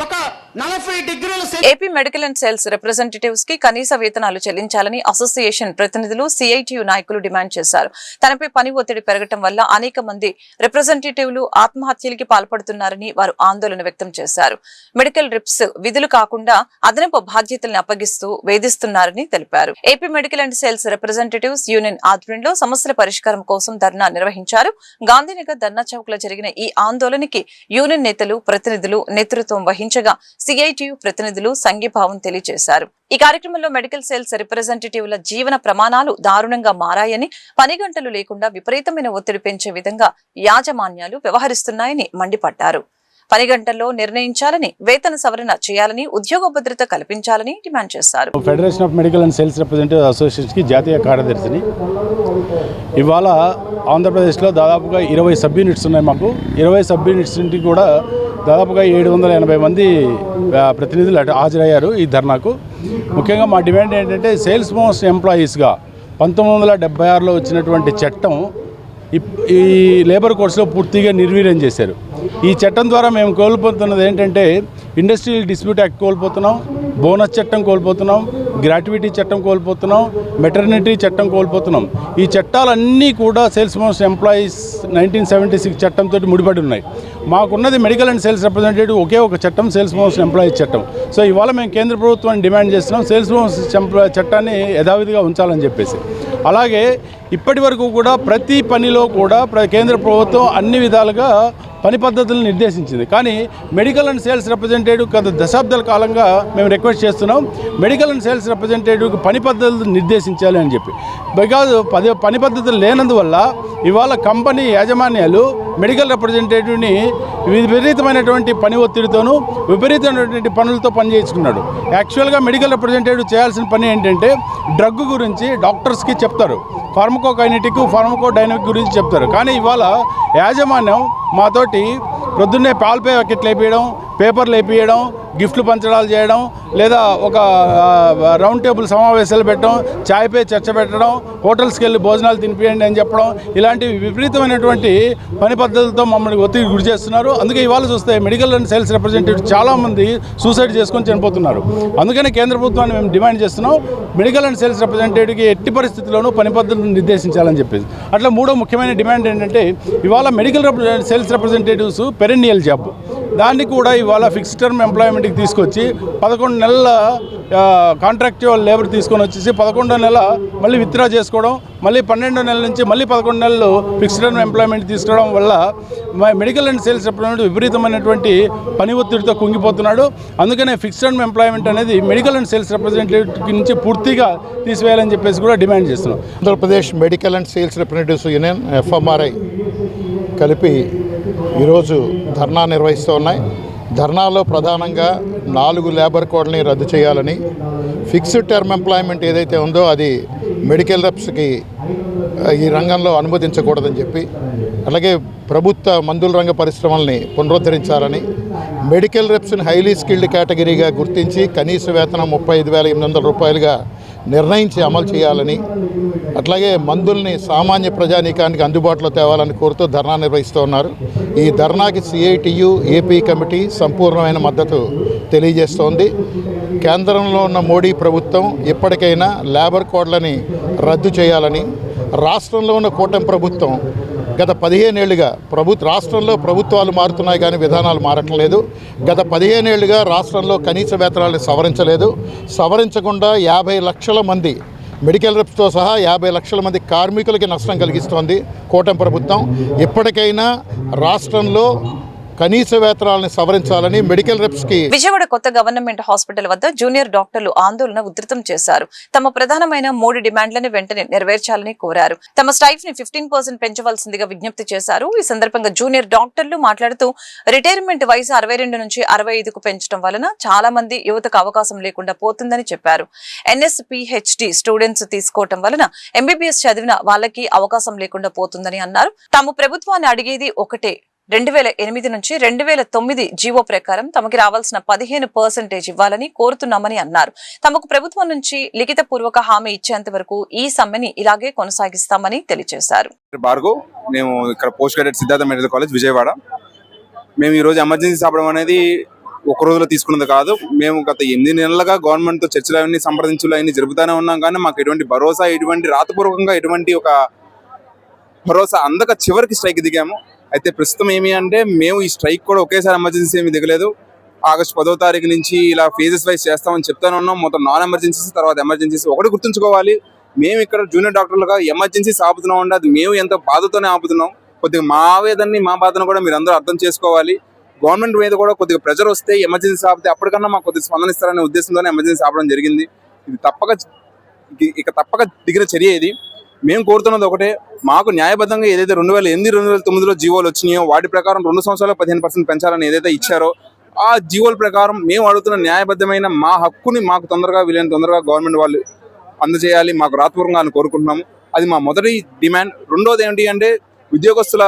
S5: ఒక 40 డిగ్రీల
S1: AP medical and sales representatives కి కనీస వేతనాలు చెల్లించాలని అసోసియేషన్ ప్రతినిధులు సిఐటియు నాయకులు డిమాండ్ చేశారు. తనపై పని ఒత్తిడి పెరగడం వల్ల అనేక మంది రిప్రజెంటేటివ్లు ఆత్మహత్యలకి పాల్పడుతున్నారని వారు ఆందోళన వ్యక్తం చేశారు. మెడికల్ రిప్స్ విధులు కాకుండా అదనపు బాధ్యతలను అప్పగిస్తూ వేధిస్తున్నారని తెలిపారు. AP medical and sales representatives union ఆధ్వర్యంలో సమస్యల పరిష్కారం కోసం ధర్నా నిర్వహించారు. గాంధీనగర్ ధర్నా చౌక్ లో జరిగిన ఈ ఆందోళనకి యూనియన్ నేతలు ప్రతినిధులు నేతృత్వం వహించగా సిఐటియు ప్రతినిధులు సంఘీభావం తెలియజేశారు. ఈ కార్యక్రమంలో మెడికల్ సేల్స్ రిప్రజెంటేటివ్ల జీవన ప్రమాణాలు దారుణంగా మారాయని, పని గంటలు లేకుండా విపరీతమైన ఒత్తిడి పెంచే విధంగా యాజమాన్యాలు వ్యవహరిస్తున్నాయని మండిపడ్డారు. పని గంటల్లో నిర్ణయించాలని, వేతన సవరణ చేయాలని, ఉద్యోగ భద్రత కల్పించాలని డిమాండ్ చేశారు.
S6: Federation of medical and sales representative అసోసియేషన్కి జాతీయ కార్యదర్శిని. ఇవాళ ఆంధ్రప్రదేశ్లో దాదాపుగా 20 సబ్ యూనిట్స్ ఉన్నాయి. మాకు 20 సబ్ యూనిట్స్ నుండి కూడా దాదాపుగా 780 మంది ప్రతినిధులు హాజరయ్యారు ఈ ధర్నాకు. ముఖ్యంగా మా డిమాండ్ ఏంటంటే సేల్స్ మోస్ట్ ఎంప్లాయీస్గా 1976లో వచ్చినటువంటి చట్టం ఈ లేబర్ కోడ్స్లో పూర్తిగా నిర్వీర్యం చేశారు. ఈ చట్టం ద్వారా మేము కోల్పోతున్నది ఏంటంటే ఇండస్ట్రియల్ డిస్ప్యూట్ యాక్ట్ కోల్పోతున్నాం, బోనస్ చట్టం కోల్పోతున్నాం, గ్రాట్యుటీ చట్టం కోల్పోతున్నాం, మెటర్నిటీ చట్టం కోల్పోతున్నాం. ఈ చట్టాలన్నీ కూడా సేల్స్ మోస్ట్ ఎంప్లాయీస్ 1976 చట్టంతో ముడిపడి ఉన్నాయి. మాకున్నది మెడికల్ అండ్ సేల్స్ రిప్రజెంటేటివ్ ఒకే ఒక చట్టం, సేల్స్ మోస్ట్ ఎంప్లాయీస్ చట్టం. సో ఇవాళ మేము కేంద్ర ప్రభుత్వాన్ని డిమాండ్ చేస్తున్నాం సేల్స్ మోస్ట్ చట్టాన్ని యథావిధిగా ఉంచాలని చెప్పేసి. అలాగే ఇప్పటి వరకు కూడా ప్రతి పనిలో కూడా కేంద్ర ప్రభుత్వం అన్ని విధాలుగా పని పద్ధతులను నిర్దేశించింది. కానీ మెడికల్ అండ్ సేల్స్ రిప్రజెంటేటివ్ గత దశాబ్దాల కాలంగా మేము రిక్వెస్ట్ చేస్తున్నాం మెడికల్ అండ్ సేల్స్ రిప్రజెంటేటివ్కి పని పద్ధతులు నిర్దేశించాలి అని చెప్పి. బికాజ్ పని పద్ధతులు లేనందువల్ల ఇవాళ కంపెనీ యాజమాన్యాలు మెడికల్ రిప్రజెంటేటివ్ని విపరీతమైనటువంటి పని ఒత్తిడితోనూ విపరీతమైనటువంటి పనులతో పనిచేసుకున్నాడు. యాక్చువల్గా మెడికల్ రిప్రజెంటేటివ్ చేయాల్సిన పని ఏంటంటే డ్రగ్ గురించి డాక్టర్స్కి చెప్తారు, ఫార్మకోకైనెటిక్ ఫార్మకోడైనమిక్ గురించి చెప్తారు. కానీ ఇవాళ యాజమాన్యం మాతోటి ప్రొద్దున్నే పాలు ప్యాకెట్లు వేపించడం, పేపర్లు వేపించడం, గిఫ్ట్లు పంచడాలు చేయడం, లేదా ఒక రౌండ్ టేబుల్ సమావేశాలు పెట్టడం, చాయ్పై చర్చ పెట్టడం, హోటల్స్కి వెళ్ళి భోజనాలు తినిపియండి అని చెప్పడం, ఇలాంటి విపరీతమైనటువంటి పని పద్ధతులతో మమ్మల్ని ఒత్తిడి గురి చేస్తున్నారు. అందుకే ఇవాళ చూస్తే మెడికల్ అండ్ సేల్స్ రిప్రజెంటేటివ్ చాలామంది సూసైడ్ చేసుకొని చనిపోతున్నారు. అందుకనే కేంద్ర ప్రభుత్వాన్ని మేము డిమాండ్ చేస్తున్నాం మెడికల్ అండ్ సేల్స్ రిప్రజెంటేటివ్కి ఎట్టి పరిస్థితుల్లోనూ పని పద్ధతులను నిర్దేశించాలని చెప్పేసి. అట్లా మూడో ముఖ్యమైన డిమాండ్ ఏంటంటే ఇవాళ medical sales representatives perennial job, దాన్ని కూడా ఇవాళ ఫిక్స్డ్ టర్మ్ ఎంప్లాయ్మెంట్కి తీసుకొచ్చి 11 నెలల కాంట్రాక్చువల్ లేబర్ తీసుకొని వచ్చేసి 11వ నెల మళ్ళీ విత్డ్రా చేసుకోవడం, మళ్ళీ 12వ నెల నుంచి మళ్ళీ 11 నెలలు ఫిక్స్డ్ టర్మ్ ఎంప్లాయ్మెంట్ తీసుకోవడం వల్ల మెడికల్ అండ్ సేల్స్ రిప్రజెంటేటివ్ విపరీతమైనటువంటి పని ఒత్తిడితో కుంగిపోతున్నాడు. అందుకనే ఫిక్స్డ్ టర్మ్ ఎంప్లాయ్మెంట్ అనేది మెడికల్ అండ్ సేల్స్ రిప్రజెంటేటివ్ నుంచి పూర్తిగా తీసివేయాలని చెప్పేసి కూడా డిమాండ్ చేస్తున్నాం.
S7: Andhra Pradesh medical and sales representatives union fMRI కలిపి ఈరోజు ధర్నా నిర్వహిస్తూ ఉన్నాయి. ధర్నాలో ప్రధానంగా 4 లేబర్ కోడ్లని రద్దు చేయాలని, ఫిక్స్డ్ టర్మ్ ఎంప్లాయ్మెంట్ ఏదైతే ఉందో అది మెడికల్ రెప్స్కి ఈ రంగంలో అనుమతించకూడదని చెప్పి, అలాగే ప్రభుత్వ మందుల రంగ పరిశ్రమల్ని పునరుద్ధరించాలని, మెడికల్ రెప్స్ని హైలీ స్కిల్డ్ కేటగిరీగా గుర్తించి కనీస వేతనం 35,800 రూపాయలుగా నిర్ణయించి అమలు చేయాలని, అట్లాగే మందుల్ని సామాన్య ప్రజానీకానికి అందుబాటులో తేవాలని కోరుతూ ధర్నా నిర్వహిస్తూ ఉన్నారు. ఈ ధర్నాకి సిఐటియు ఏపీ కమిటీ సంపూర్ణమైన మద్దతు తెలియజేస్తోంది. కేంద్రంలో ఉన్న మోడీ ప్రభుత్వం ఇప్పటికైనా లేబర్ కోడ్లని రద్దు చేయాలని, రాష్ట్రంలో ఉన్న కూటమి ప్రభుత్వం గత 15 ఏళ్లుగా రాష్ట్రంలో ప్రభుత్వాలు మారుతున్నాయి కానీ విధానాలు మారటం లేదు. గత 15 ఏళ్లుగా రాష్ట్రంలో కనీస వేతనాలను సవరించలేదు. సవరించకుండా 50 లక్షల మంది మెడికల్ రెప్స్తో సహా 50 లక్షల మంది కార్మికులకి నష్టం కలిగిస్తోంది కూటమి ప్రభుత్వం. ఇప్పటికైనా రాష్ట్రంలో కనీస వేతనాలను సవరించాలని మెడికల్ రెప్స్కి
S1: విజయవాడ కొత్త గవర్నమెంట్ హాస్పిటల్ వద్ద జూనియర్ డాక్టర్లు ఆందోళన ఉధృతం చేశారు. తమ ప్రధానమైన 3 డిమాండ్లను వెంటనే నెరవేర్చాలని కోరారు. తమ స్టైఫ్ ని 15% పెంచవలసిందిగా విజ్ఞప్తి చేశారు. ఈ సందర్భంగా జూనియర్ డాక్టర్లు మాట్లాడుతూ రిటైర్మెంట్ వయసు 62 నుంచి 65కు పెంచడం వలన చాలా మంది యువతకు అవకాశం లేకుండా పోతుందని చెప్పారు. NSPHD స్టూడెంట్స్ తీసుకోవటం వలన MBBS చదివిన వాళ్ళకి అవకాశం లేకుండా పోతుందని అన్నారు. తాము ప్రభుత్వాన్ని అడిగేది ఒకటే, 2008 నుంచి 2009 జీవో ప్రకారం తమకి రావాల్సిన 15% ఇవ్వాలని కోరుతున్నామని అన్నారు. తమకు ప్రభుత్వం నుంచి లిఖిత పూర్వక హామీ ఇచ్చేంత వరకు ఈ సమ్మెని ఇలాగే కొనసాగిస్తామని తెలియజేశారు.
S8: భార్గవ్, మేము ఇక్కడ post graduate Siddhartha medical college Vijayawada. మేము ఈరోజు ఎమర్జెన్సీ ఆపడం అనేది ఒక రోజులో తీసుకున్నది కాదు. మేము గత 8 నెలలుగా గవర్నమెంట్తో చర్చలు అవన్నీ సంప్రదించులు అవన్నీ జరుపుతూనే ఉన్నాం. కానీ మాకు ఎటువంటి భరోసా, ఎటువంటి రాతపూర్వకంగా ఎటువంటి ఒక భరోసా అందక చివరికి స్ట్రైక్ దిగాము. అయితే ప్రస్తుతం ఏమి అంటే మేము ఈ స్ట్రైక్ కూడా ఒకేసారి ఎమర్జెన్సీ ఏమి దిగలేదు. ఆగస్టు 10వ తారీఖు నుంచి ఇలా ఫేజెస్ వైజ్ చేస్తామని చెప్తానే ఉన్నాం. మొత్తం నాన్ ఎమర్జెన్సీస్, తర్వాత ఎమర్జెన్సీస్. ఒకటి గుర్తుంచుకోవాలి, మేము ఇక్కడ జూనియర్ డాక్టర్లుగా ఎమర్జెన్సీస్ ఆపుతున్నాం అంటే అది మేము ఎంతో బాధతోనే ఆపుతున్నాం. కొద్దిగా మా ఆవేదనని, మా బాధను కూడా మీరు అందరూ అర్థం చేసుకోవాలి. గవర్నమెంట్ మీద కూడా కొద్దిగా ప్రెజర్ వస్తే ఎమర్జెన్సీ ఆపితే అప్పటికన్నా మాకు కొద్దిగా స్పందనిస్తారనే ఉద్దేశంతోనే ఎమర్జెన్సీ ఆపడం జరిగింది. ఇది తప్పక దిగిన చర్య. ఇది మేము కోరుతున్నది ఒకటే, మాకు న్యాయబద్ధంగా ఏదైతే 2008, 2009లో జీవోలు వచ్చినాయో వాటి ప్రకారం 2 సంవత్సరాలు 15% పెంచాలని ఏదైతే ఇచ్చారో ఆ జీవోల ప్రకారం మేము అడుగుతున్న న్యాయబద్ధమైన మా హక్కుని మాకు వీలైన తొందరగా గవర్నమెంట్ వాళ్ళు అందజేయాలి, మాకు రాతపూర్వకంగా అని కోరుకుంటున్నాము. అది మా మొదటి డిమాండ్. రెండోది ఏంటి అంటే, ఉద్యోగస్తుల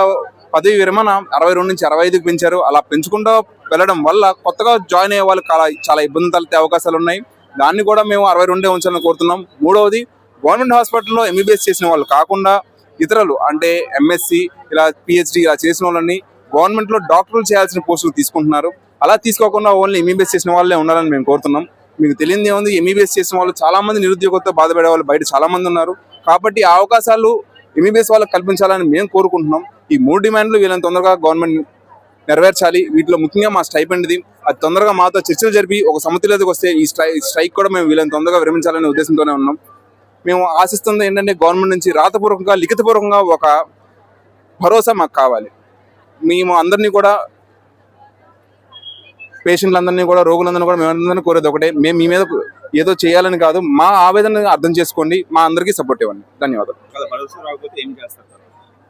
S8: పదవి విరమణ 62 నుంచి 65కి పెంచారు. అలా పెంచుకుంటూ వెళ్ళడం వల్ల కొత్తగా జాయిన్ అయ్యే వాళ్ళు చాలా ఇబ్బందులు తలెత్తే అవకాశాలు ఉన్నాయి. దాన్ని కూడా మేము 62 ఉంచాలని కోరుతున్నాం. మూడవది, గవర్నమెంట్ హాస్పిటల్లో MBBS చేసిన వాళ్ళు కాకుండా ఇతరులు అంటే MSc, ఇలా PhD ఇలా చేసిన వాళ్ళని గవర్నమెంట్లో డాక్టర్లు చేయాల్సిన పోస్టులు తీసుకుంటున్నారు. అలా తీసుకోకుండా ఓన్లీ MBBS చేసిన వాళ్ళే ఉండాలని మేము కోరుతున్నాం. మీకు తెలియదు ఏముంది, MBBS చేసిన వాళ్ళు చాలా మంది నిరుద్యోగంతో బాధపడే వాళ్ళు బయట చాలా మంది ఉన్నారు. కాబట్టి ఆ అవకాశాలు MBBS వాళ్ళకి కల్పించాలని మేము కోరుకుంటున్నాం. ఈ 3 డిమాండ్లు వీళ్ళని తొందరగా గవర్నమెంట్ నెరవేర్చాలి. వీటిలో ముఖ్యంగా మా స్టైపెండ్ది అది తొందరగా మాతో చర్చలు జరిపి ఒక సమితిలోకి వస్తే ఈ స్ట్రైక్ కూడా మేము వీళ్ళని తొందరగా విరమించాలనే ఉద్దేశంతోనే ఉన్నాం. మేము ఆశిస్తుంది ఏంటంటే, గవర్నమెంట్ నుంచి రాతపూర్వకంగా, లిఖితపూర్వకంగా ఒక భరోసా మాకు కావాలి. మేము అందరినీ కూడా, పేషెంట్లందరినీ కూడా, రోగులందరినీ కూడా మేమందరినీ కోరేది ఒకటే, మేము మీ మీద ఏదో చేయాలని కాదు, మా ఆవేదనని అర్థం చేసుకోండి, మా అందరికీ సపోర్ట్ ఇవ్వండి. ధన్యవాదాలు.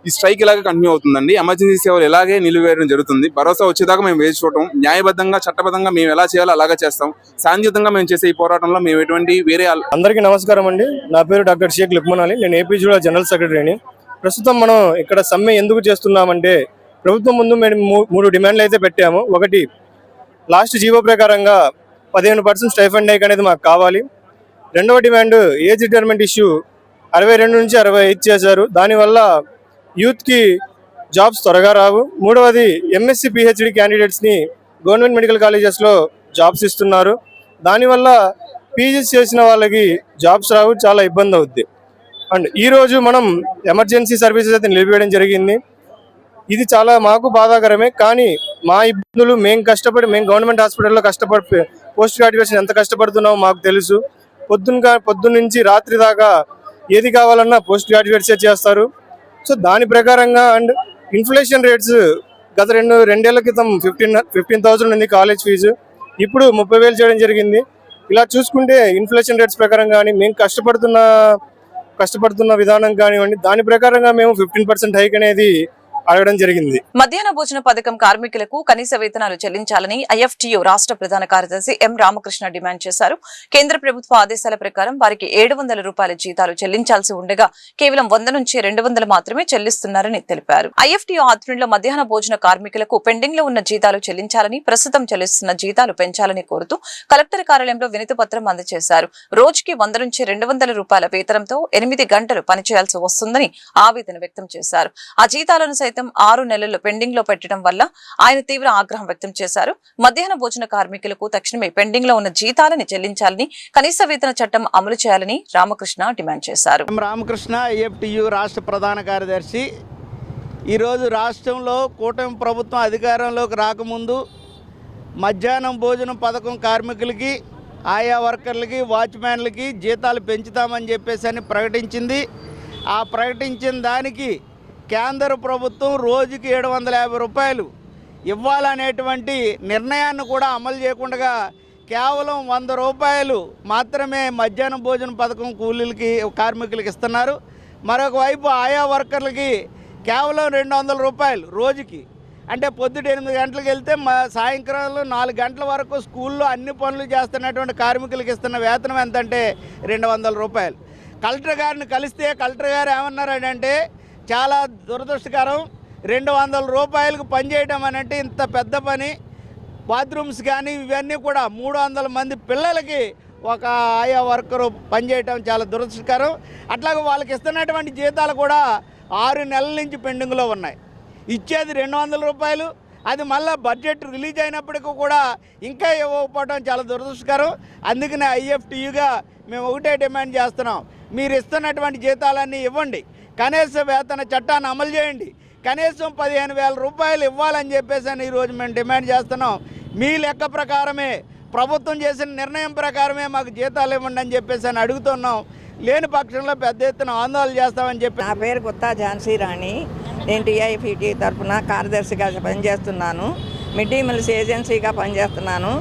S8: ఈ స్ట్రైక్ ఇలాగే కంటిన్యూ అవుతుందండి. ఎమర్జెన్సీ సేవలు ఇలాగే నిలిపివేయడం జరుగుతుంది. భరోసా వచ్చేదాకా మేము వేచి చూడటం, న్యాయబద్ధంగా, చట్టబద్ధంగా మేము ఎలా చేయాలో అలాగే చేస్తాం. శాంతియుతంగా మేము చేసే ఈ పోరాటంలో మేము ఎటువంటి వేరే
S9: అందరికీ నమస్కారం అండి. నా పేరు డాక్టర్ షేక్ లుక్మన్ అలీ. నేను AP జూడా జనరల్ సెక్రటరీని. ప్రస్తుతం మనం ఇక్కడ సమ్మె ఎందుకు చేస్తున్నామంటే, ప్రభుత్వం ముందు మేము 3 డిమాండ్లు అయితే పెట్టాము. ఒకటి, లాస్ట్ జీవో ప్రకారంగా 15% స్టైఫండ్ హైక్ అనేది మాకు కావాలి. రెండవ డిమాండ్, ఏజ్ రిటైర్మెంట్ ఇష్యూ 62 నుంచి 65 చేశారు. దానివల్ల యూత్కి జాబ్స్ త్వరగా రావు. మూడవది, MSc PhD క్యాండిడేట్స్ని గవర్నమెంట్ మెడికల్ కాలేజెస్లో జాబ్స్ ఇస్తున్నారు. దానివల్ల PGs చేసిన వాళ్ళకి జాబ్స్ రావు, చాలా ఇబ్బంది అవుద్ది. అండ్ ఈరోజు మనం ఎమర్జెన్సీ సర్వీసెస్ అయితే నిలిపివేయడం జరిగింది. ఇది చాలా మాకు బాధాకరమే. కానీ మా ఇబ్బందులు మేము గవర్నమెంట్ హాస్పిటల్లో కష్టపడి పోస్ట్ గ్రాడ్యుయేషన్ ఎంత కష్టపడుతున్నామో మాకు తెలుసు. పొద్దున్న నుంచి రాత్రి దాకా ఏది కావాలన్నా పోస్ట్ గ్రాడ్యుయేట్సే చేస్తారు. సో దాని ప్రకారంగా అండ్ ఇన్ఫ్లేషన్ రేట్స్ గత 2 ఏళ్ల క్రితం 15,000 ఉంది కాలేజ్ ఫీజు, ఇప్పుడు 30,000 చేయడం జరిగింది. ఇలా చూసుకుంటే ఇన్ఫ్లేషన్ రేట్స్ ప్రకారం కానీ, మేము కష్టపడుతున్న విధానం కానివ్వండి, దాని ప్రకారంగా మేము 15% హైక్ అనేది అడగడం జరిగింది.
S1: మధ్యాహ్న భోజన పథకం కార్మికులకు కనీస వేతనాలు చెల్లించాలని IFTU రాష్ట్ర ప్రధాన కార్యదర్శి M రామకృష్ణ డిమాండ్ చేశారు. కేంద్ర ప్రభుత్వ ఆదేశాల ప్రకారం వారికి 700 రూపాయల జీతాలు చెల్లించాల్సి ఉండగా కేవలం 100 నుంచి 200 మాత్రమే చెల్లిస్తున్నారని తెలిపారు. IFTU ఆధ్వర్యంలో మధ్యాహ్న భోజన కార్మికులకు పెండింగ్ లో ఉన్న జీతాలు చెల్లించాలని, ప్రస్తుతం చెల్లిస్తున్న జీతాలు పెంచాలని కోరుతూ కలెక్టర్ కార్యాలయంలో వినతి పత్రం అందజేశారు. రోజుకి 100 నుంచి 200 రూపాయల వేతనంతో 8 గంటలు పనిచేయాల్సి వస్తుందని ఆవేదన వ్యక్తం చేశారు. ఆ జీతాలను 6 నెలలు పెండింగ్ లో పెట్టడం వల్ల ఆయన తీవ్ర ఆగ్రహం వ్యక్తం చేశారు. మధ్యాహ్న భోజన కార్మికులకు తక్షణమే పెండింగ్ లో ఉన్న జీతాలని చెల్లించాలని, కనీస వేతన చట్టం అమలు చేయాలని రామకృష్ణ డిమాండ్ చేశారు.
S5: రామకృష్ణ, IFTU రాష్ట్ర ప్రధాన కార్యదర్శి. ఈరోజు రాష్ట్రంలో కూటమి ప్రభుత్వం అధికారంలోకి రాకముందు మధ్యాహ్నం భోజనం పథకం కార్మికులకి, ఆయా వర్కర్లకి, వాచ్మ్యాన్లకి జీతాలు పెంచుతామని చెప్పేసి ప్రకటించింది. ఆ ప్రకటించిన దానికి కేంద్ర ప్రభుత్వం రోజుకి 750 రూపాయలు ఇవ్వాలనేటువంటి నిర్ణయాన్ని కూడా అమలు చేయకుండా కేవలం 100 రూపాయలు మాత్రమే మధ్యాహ్న భోజన పథకం కూలీలకి కార్మికులకి ఇస్తున్నారు. మరొక వైపు ఆయా వర్కర్లకి కేవలం 200 రూపాయలు రోజుకి, అంటే పొద్దుట 8 గంటలకు వెళ్తే సాయంకాలం 4 గంటల వరకు స్కూల్లో అన్ని పనులు చేస్తున్నటువంటి కార్మికులకి ఇస్తున్న వేతనం ఎంతంటే 200 రూపాయలు. కలెక్టర్ గారిని కలిస్తే కలెక్టర్ గారు ఏమన్నారంటే చాలా దురదృష్టకరం, 200 రూపాయలకు పనిచేయడం అనంటే ఇంత పెద్ద పని, బాత్రూమ్స్ కానీ ఇవన్నీ కూడా 300 మంది పిల్లలకి ఒక ఆయా వర్కరు పనిచేయటం చాలా దురదృష్టకరం. అట్లాగే వాళ్ళకి ఇస్తున్నటువంటి జీతాలు కూడా 6 నెలల నుంచి పెండింగ్లో ఉన్నాయి. ఇచ్చేది 200 రూపాయలు, అది మళ్ళీ బడ్జెట్ రిలీజ్ అయినప్పటికీ కూడా ఇంకా ఇవ్వకపోవడం చాలా దురదృష్టకరం. అందుకనే ఐఎఫ్టీయుగా మేము ఒకటే డిమాండ్ చేస్తున్నాం, మీరు ఇస్తున్నటువంటి జీతాలన్నీ ఇవ్వండి, కనీస వేతన చట్టాన్ని అమలు చేయండి, కనీసం 15,000 రూపాయలు ఇవ్వాలని చెప్పేసి అని ఈరోజు మేము డిమాండ్ చేస్తున్నాం. మీ లెక్క ప్రకారమే, ప్రభుత్వం చేసిన నిర్ణయం ప్రకారమే మాకు జీతాలు ఇవ్వండి అని చెప్పేసి అని అడుగుతున్నాం. లేని పక్షంలో పెద్ద ఎత్తున ఆందోళన చేస్తామని చెప్పి.
S10: నా పేరు గుత్తా ఝాన్సీ రాణి, నేను టీఐఫీటీ తరఫున కార్యదర్శిగా పనిచేస్తున్నాను. మిడ్ డే మీల్స్ ఏజెన్సీగా పనిచేస్తున్నాను.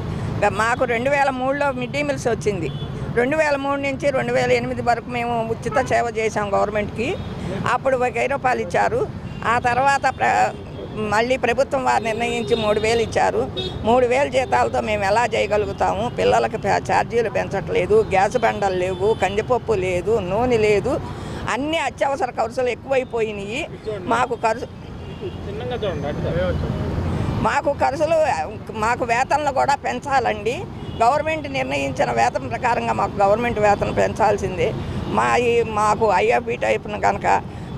S10: మాకు 2003లో మిడ్ డే మీల్స్ వచ్చింది. 2003 నుంచి 2008 వరకు మేము ఉచిత సేవ చేసాం గవర్నమెంట్కి. అప్పుడు 1000 రూపాయలు ఇచ్చారు. ఆ తర్వాత మళ్ళీ ప్రభుత్వం వారు నిర్ణయించి 3,000 ఇచ్చారు. 3,000 జీతాలతో మేము ఎలా చేయగలుగుతాము? పిల్లలకి ఛార్జీలు పెంచట్లేదు, గ్యాస్ బండలు లేవు, కందిపప్పు లేదు, నూనె లేదు, అన్ని అత్యవసర ఖర్చులు ఎక్కువైపోయినాయి. మాకు వేతనలు కూడా పెంచాలండి. గవర్నమెంట్ నిర్ణయించిన వేతన ప్రకారంగా మాకు గవర్నమెంట్ వేతనం పెంచాల్సిందే. మాకు ఐఎఫ్బి టైపును కనుక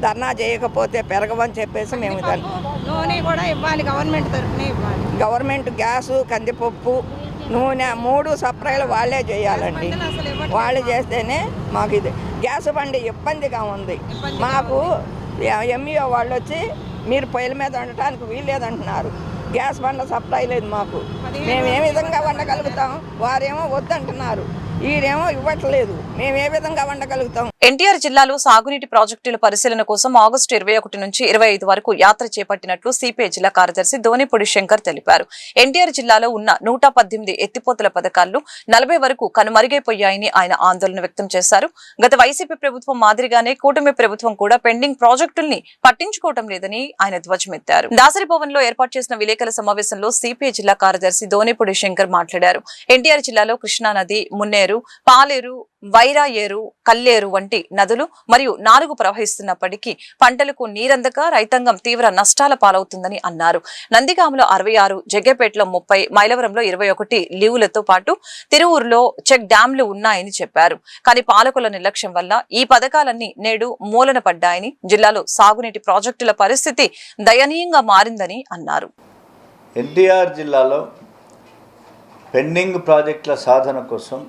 S10: ధర్నా చేయకపోతే పెరగవని చెప్పేసి మేము
S11: నూనె కూడా ఇవ్వాలి, గవర్నమెంట్ తరఫునే ఇవ్వాలి.
S10: గవర్నమెంట్ గ్యాసు, కందిపప్పు, నూనె 3 సప్లైలు వాళ్ళే చేయాలండి. వాళ్ళు చేస్తేనే మాకు ఇది. గ్యాస్ బండి ఇబ్బందిగా ఉంది మాకు. ఎంఈఓ వాళ్ళు వచ్చి మీరు పొయ్యిల మీద వండటానికి వీల్లేదంటున్నారు. గ్యాస్ బండ సప్లై లేదు మాకు. మేము ఏ విధంగా వండగలుగుతాం? వారేమో వద్దంటున్నారు, ఈడేమో ఇవ్వట్లేదు. మేము ఏ విధంగా వండగలుగుతాం?
S1: ఎన్టీఆర్ జిల్లాలో సాగునీటి ప్రాజెక్టుల పరిశీలన కోసం ఆగస్టు 21 నుంచి 25 వరకు యాత్ర చేపట్టినట్లు సిపిఐ జిల్లా కార్యదర్శి దోనిపూడి శంకర్ తెలిపారు. ఎన్టీఆర్ జిల్లాలో ఉన్న 118 ఎత్తిపోతల పథకాల్లో 40 వరకు కనుమరుగైపోయాయని ఆయన ఆందోళన వ్యక్తం చేశారు. గత వైసీపీ ప్రభుత్వం మాదిరిగానే కూటమి ప్రభుత్వం కూడా పెండింగ్ ప్రాజెక్టుల్ని పట్టించుకోవడం లేదని ఆయన ధ్వజమెత్తారు. దాసరి భవన్ లో ఏర్పాటు చేసిన విలేకరుల సమావేశంలో సిపిఐ జిల్లా కార్యదర్శి దోనిపూడి శంకర్ మాట్లాడారు. ఎన్టీఆర్ జిల్లాలో కృష్ణానది, మున్నేరు, పాలేరు, వైరా ఏరు, కల్లేరు వంటి నదులు మరియు 4 ప్రవహిస్తున్నప్పటికీ పంటలకు నీరందక రైతాంగం తీవ్ర నష్టాల పాలవుతుందని అన్నారు. నందిగామలో 66, జగ్గేపేటలో 30, మైలవరంలో 21 లీవులతో పాటు తిరువూరులో చెక్ డ్యాంలు ఉన్నాయని చెప్పారు. కానీ పాలకుల నిర్లక్ష్యం వల్ల ఈ పథకాలన్నీ నేడు మూలన పడ్డాయని, జిల్లాలో సాగునీటి ప్రాజెక్టుల పరిస్థితి దయనీయంగా మారిందని అన్నారు.
S12: ఎన్టీఆర్ జిల్లాలో పెండింగ్ ప్రాజెక్టుల సాధన కోసం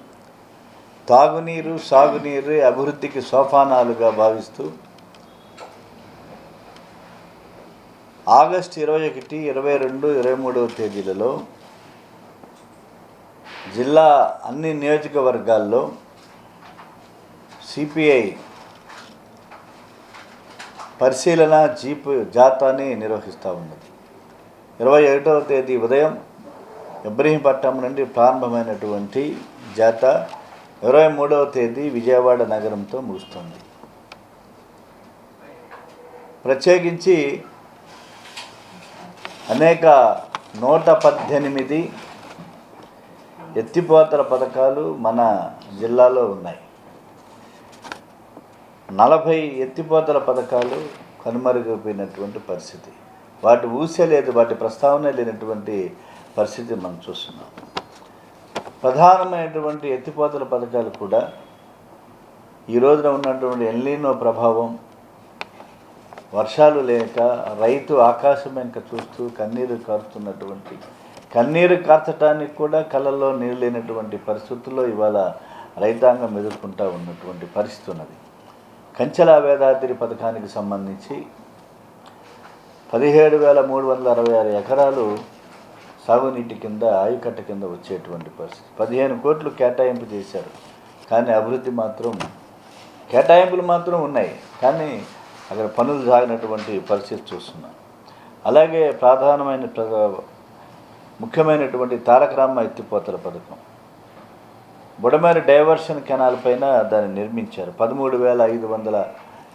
S12: తాగునీరు, సాగునీరు అభివృద్ధికి సోపానాలుగా భావిస్తూ ఆగస్టు 21, 22, 23వ తేదీలలో జిల్లా అన్ని నియోజకవర్గాల్లో సిపిఐ పరిశీలన జాతాని నిర్వహిస్తూ ఉన్నది. 21వ తేదీ ఉదయం ఇబ్రహీంపట్నం నుండి ప్రారంభమైనటువంటి జాతా 23వ తేదీ విజయవాడ నగరంతో ముగుస్తుంది. ప్రత్యేకించి అనేక 118 ఎత్తిపోతల పథకాలు మన జిల్లాలో ఉన్నాయి. 40 ఎత్తిపోతల పథకాలు కనుమరుగైపోయినటువంటి పరిస్థితి. వాటి ఊసే లేదు, వాటి ప్రస్తావన లేనటువంటి పరిస్థితి మనం చూస్తున్నాం. ప్రధానమైనటువంటి ఎత్తిపోతల పథకాలు కూడా ఈ రోజున ఉన్నటువంటి ఎల్నినో ప్రభావం, వర్షాలు లేక రైతు ఆకాశం వెంక చూస్తూ కన్నీరు కార్చడానికి కూడా కళ్ళల్లో నీరు లేనటువంటి పరిస్థితుల్లో ఇవాళ రైతాంగం ఎదుర్కొంటూ ఉన్నటువంటి పరిస్థితి ఉన్నది. కంచెల వేదాద్రి పథకానికి సంబంధించి 17,366 ఎకరాలు సాగునీటి కింద, ఆయుకట్ట కింద వచ్చేటువంటి పరిస్థితి. 15 కోట్లు కేటాయింపు చేశారు, కానీ అభివృద్ధి మాత్రం, కేటాయింపులు మాత్రం ఉన్నాయి, కానీ అక్కడ పనులు సాగినటువంటి పరిస్థితి చూస్తున్నాం. అలాగే ముఖ్యమైనటువంటి తారక రామ ఎత్తిపోతల పథకం, బుడమేరు డైవర్షన్ కెనాల్ పైన దాన్ని నిర్మించారు. 13,500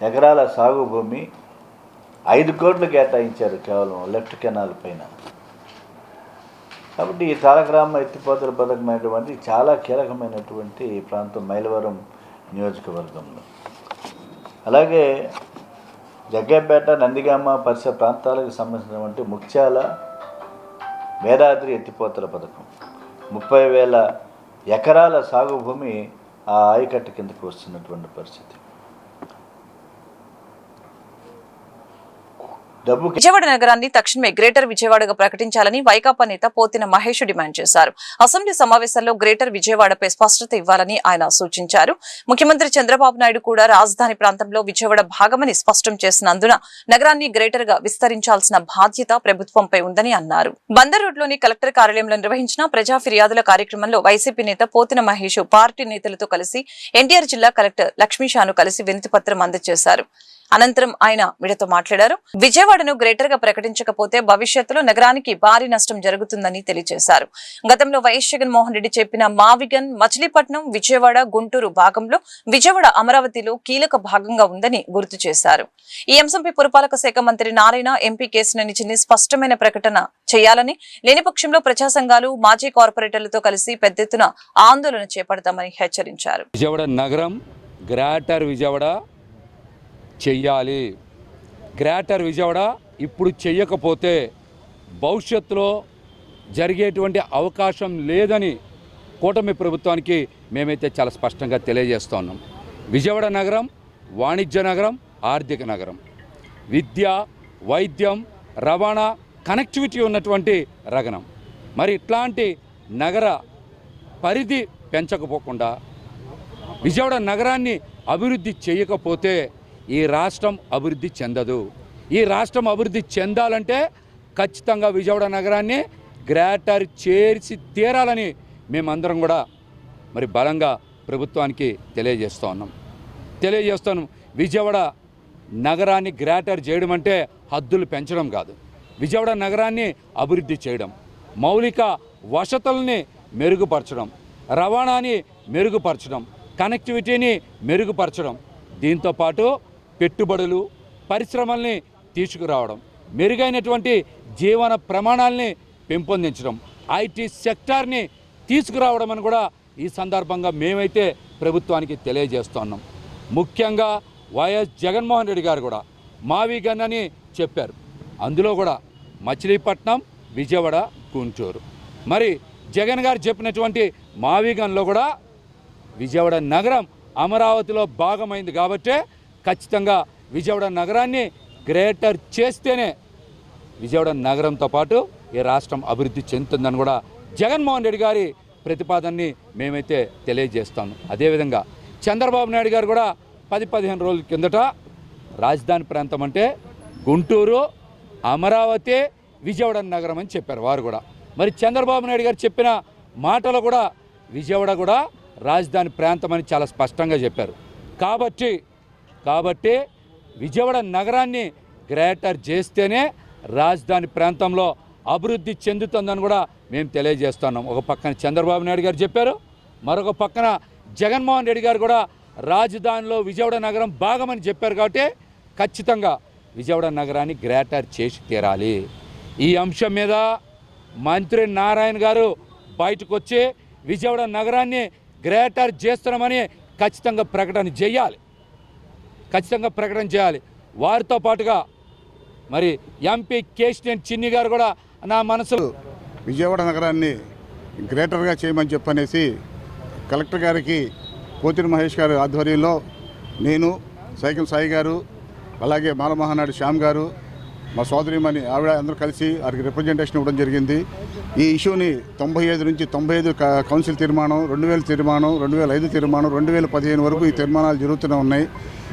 S12: ఎకరాల సాగు భూమి 5 కోట్లు కేటాయించారు కేవలం లెఫ్ట్ కెనాల్ పైన. కాబట్టి ఈ తారక రామ ఎత్తిపోతల పథకం అనేటువంటి చాలా కీలకమైనటువంటి ప్రాంతం మైలవరం నియోజకవర్గంలో. అలాగే జగ్గైపేట, నందిగామ పరిసర ప్రాంతాలకు సంబంధించినటువంటి ముఖ్యాల వేదాద్రి ఎత్తిపోతల పథకం 30,000 ఎకరాల సాగు భూమి ఆ ఆయకట్టు కిందకు వస్తున్నటువంటి పరిస్థితి.
S1: విజయవాడ నగరాన్ని తక్షణమే గ్రేటర్ విజయవాడగా ప్రకటించాలని వైకాపా నేత పోతిన మహేష్ డిమాండ్ చేశారు. అసెంబ్లీ సమావేశాల్లో గ్రేటర్ విజయవాడపై స్పష్టత ఇవ్వాలని ఆయన సూచించారు. ముఖ్యమంత్రి చంద్రబాబు నాయుడు కూడా రాజధాని ప్రాంతంలో విజయవాడ భాగమని స్పష్టం చేసినందున నగరాన్ని గ్రేటర్ గా విస్తరించాల్సిన బాధ్యత ప్రభుత్వంపై ఉందని అన్నారు. బందర్ రోడ్లోని కలెక్టర్ కార్యాలయంలో నిర్వహించిన ప్రజా ఫిర్యాదుల కార్యక్రమంలో వైసీపీ నేత పోతిన మహేష్ పార్టీ నేతలతో కలిసి ఎన్టీఆర్ జిల్లా కలెక్టర్ లక్ష్మీషాను కలిసి వినతి పత్రం అందజేశారు. అనంతరం ఆయన మీడియాతో మాట్లాడారు. విజయవాడను గ్రేటర్ గా ప్రకటించకపోతే భవిష్యత్తులో నగరానికి భారీ నష్టం జరుగుతుందని తెలియజేశారు. గతంలో వైఎస్ జగన్మోహన్ రెడ్డి చెప్పిన మావిగన్, మచిలీపట్నం, విజయవాడ, గుంటూరు భాగంలో విజయవాడ అమరావతిలో కీలక భాగంగా ఉందని గుర్తు చేశారు. ఈ అంశంపై పురపాలక శాఖ మంత్రి నారాయణ, ఎంపీ కేశినేని చిన్ని స్పష్టమైన ప్రకటన చేయాలని, లేని పక్షంలో ప్రజా సంఘాలు, మాజీ కార్పొరేటర్లతో కలిసి పెద్ద ఎత్తున ఆందోళన చేపడతామని హెచ్చరించారు.
S13: విజయవాడ నగరం గ్రేటర్ విజయవాడ చెయ్యాలి. గ్రేటర్ విజయవాడ ఇప్పుడు చెయ్యకపోతే భవిష్యత్తులో జరిగేటువంటి అవకాశం లేదని కూటమి ప్రభుత్వానికి మేమైతే చాలా స్పష్టంగా తెలియజేస్తూ ఉన్నాం. విజయవాడ నగరం వాణిజ్య నగరం, ఆర్థిక నగరం, విద్య, వైద్యం, రవాణా, కనెక్టివిటీ ఉన్నటువంటి నగరం. మరి ఇట్లాంటి నగర పరిధి పెంచకపోకుండా విజయవాడ నగరాన్ని అభివృద్ధి చేయకపోతే ఈ రాష్ట్రం అభివృద్ధి చెందదు. ఈ రాష్ట్రం అభివృద్ధి చెందాలంటే ఖచ్చితంగా విజయవాడ నగరాన్ని గ్రేటర్ చేర్చి తీరాలని మేమందరం కూడా మరి బలంగా ప్రభుత్వానికి తెలియజేస్తున్నాం. విజయవాడ నగరాన్ని గ్రేటర్ చేయడం అంటే హద్దులు పెంచడం కాదు. విజయవాడ నగరాన్ని అభివృద్ధి చేయడం, మౌలిక వసతుల్ని మెరుగుపరచడం, రవాణాని మెరుగుపరచడం, కనెక్టివిటీని మెరుగుపరచడం, దీంతోపాటు పెట్టుబడులు, పరిశ్రమల్ని తీసుకురావడం, మెరుగైనటువంటి జీవన ప్రమాణాలని పెంపొందించడం, ఐటీ సెక్టార్ని తీసుకురావడం అని కూడా ఈ సందర్భంగా మేమైతే ప్రభుత్వానికి తెలియజేస్తున్నాం. ముఖ్యంగా వైఎస్ జగన్మోహన్ రెడ్డి గారు కూడా మావిగన్ అని చెప్పారు. అందులో కూడా మచిలీపట్నం, విజయవాడ, గుంటూరు. మరి జగన్ గారు చెప్పినటువంటి మావిగన్లో కూడా విజయవాడ నగరం అమరావతిలో భాగమైంది కాబట్టే ఖచ్చితంగా విజయవాడ నగరాన్ని గ్రేటర్ చేస్తేనే విజయవాడ నగరంతో పాటు ఈ రాష్ట్రం అభివృద్ధి చెందుతుందని కూడా జగన్మోహన్ రెడ్డి గారి ప్రతిపాదనని మేమైతే తెలియజేస్తాము. అదేవిధంగా చంద్రబాబు నాయుడు గారు కూడా 10-15 రోజుల కిందట రాజధాని ప్రాంతం అంటే గుంటూరు, అమరావతి, విజయవాడ నగరం అని చెప్పారు వారు కూడా. మరి చంద్రబాబు నాయుడు గారు చెప్పిన మాటలు కూడా విజయవాడ కూడా రాజధాని ప్రాంతం అని చాలా స్పష్టంగా చెప్పారు. కాబట్టి విజయవాడ నగరాన్ని గ్రేటర్ చేస్తేనే రాజధాని ప్రాంతంలో అభివృద్ధి చెందుతుందని కూడా మేము తెలియజేస్తున్నాం. ఒక పక్కన చంద్రబాబు నాయుడు గారు చెప్పారు, మరొక పక్కన జగన్మోహన్ రెడ్డి గారు కూడా రాజధానిలో విజయవాడ నగరం భాగమని చెప్పారు. కాబట్టి ఖచ్చితంగా విజయవాడ నగరాన్ని గ్రేటర్ చేసి తీరాలి. ఈ అంశం మీద మంత్రి నారాయణ గారు బయటకు వచ్చి విజయవాడ నగరాన్ని గ్రేటర్ చేస్తున్నామని ఖచ్చితంగా ప్రకటన చేయాలి. వారితో పాటుగా మరి ఎంపీ కేశినేని చిన్ని గారు కూడా నా మనసులో
S7: విజయవాడ నగరాన్ని గ్రేటర్గా చేయమని చెప్పనేసి కలెక్టర్ గారికి పోతిన మహేష్ గారు ఆధ్వర్యంలో నేను, సైకిల్ సాయి గారు, అలాగే మాలమహానాడు శ్యామ్ గారు, మా సోదరిమణి ఆవిడ అందరూ కలిసి వారికి రిప్రజెంటేషన్ ఇవ్వడం జరిగింది. ఈ ఇష్యూని 95 నుంచి 95 కౌన్సిల్ తీర్మానం, 2000 తీర్మానం, 2005 తీర్మానం, 2015 వరకు ఈ తీర్మానాలు జరుగుతూనే ఉన్నాయి.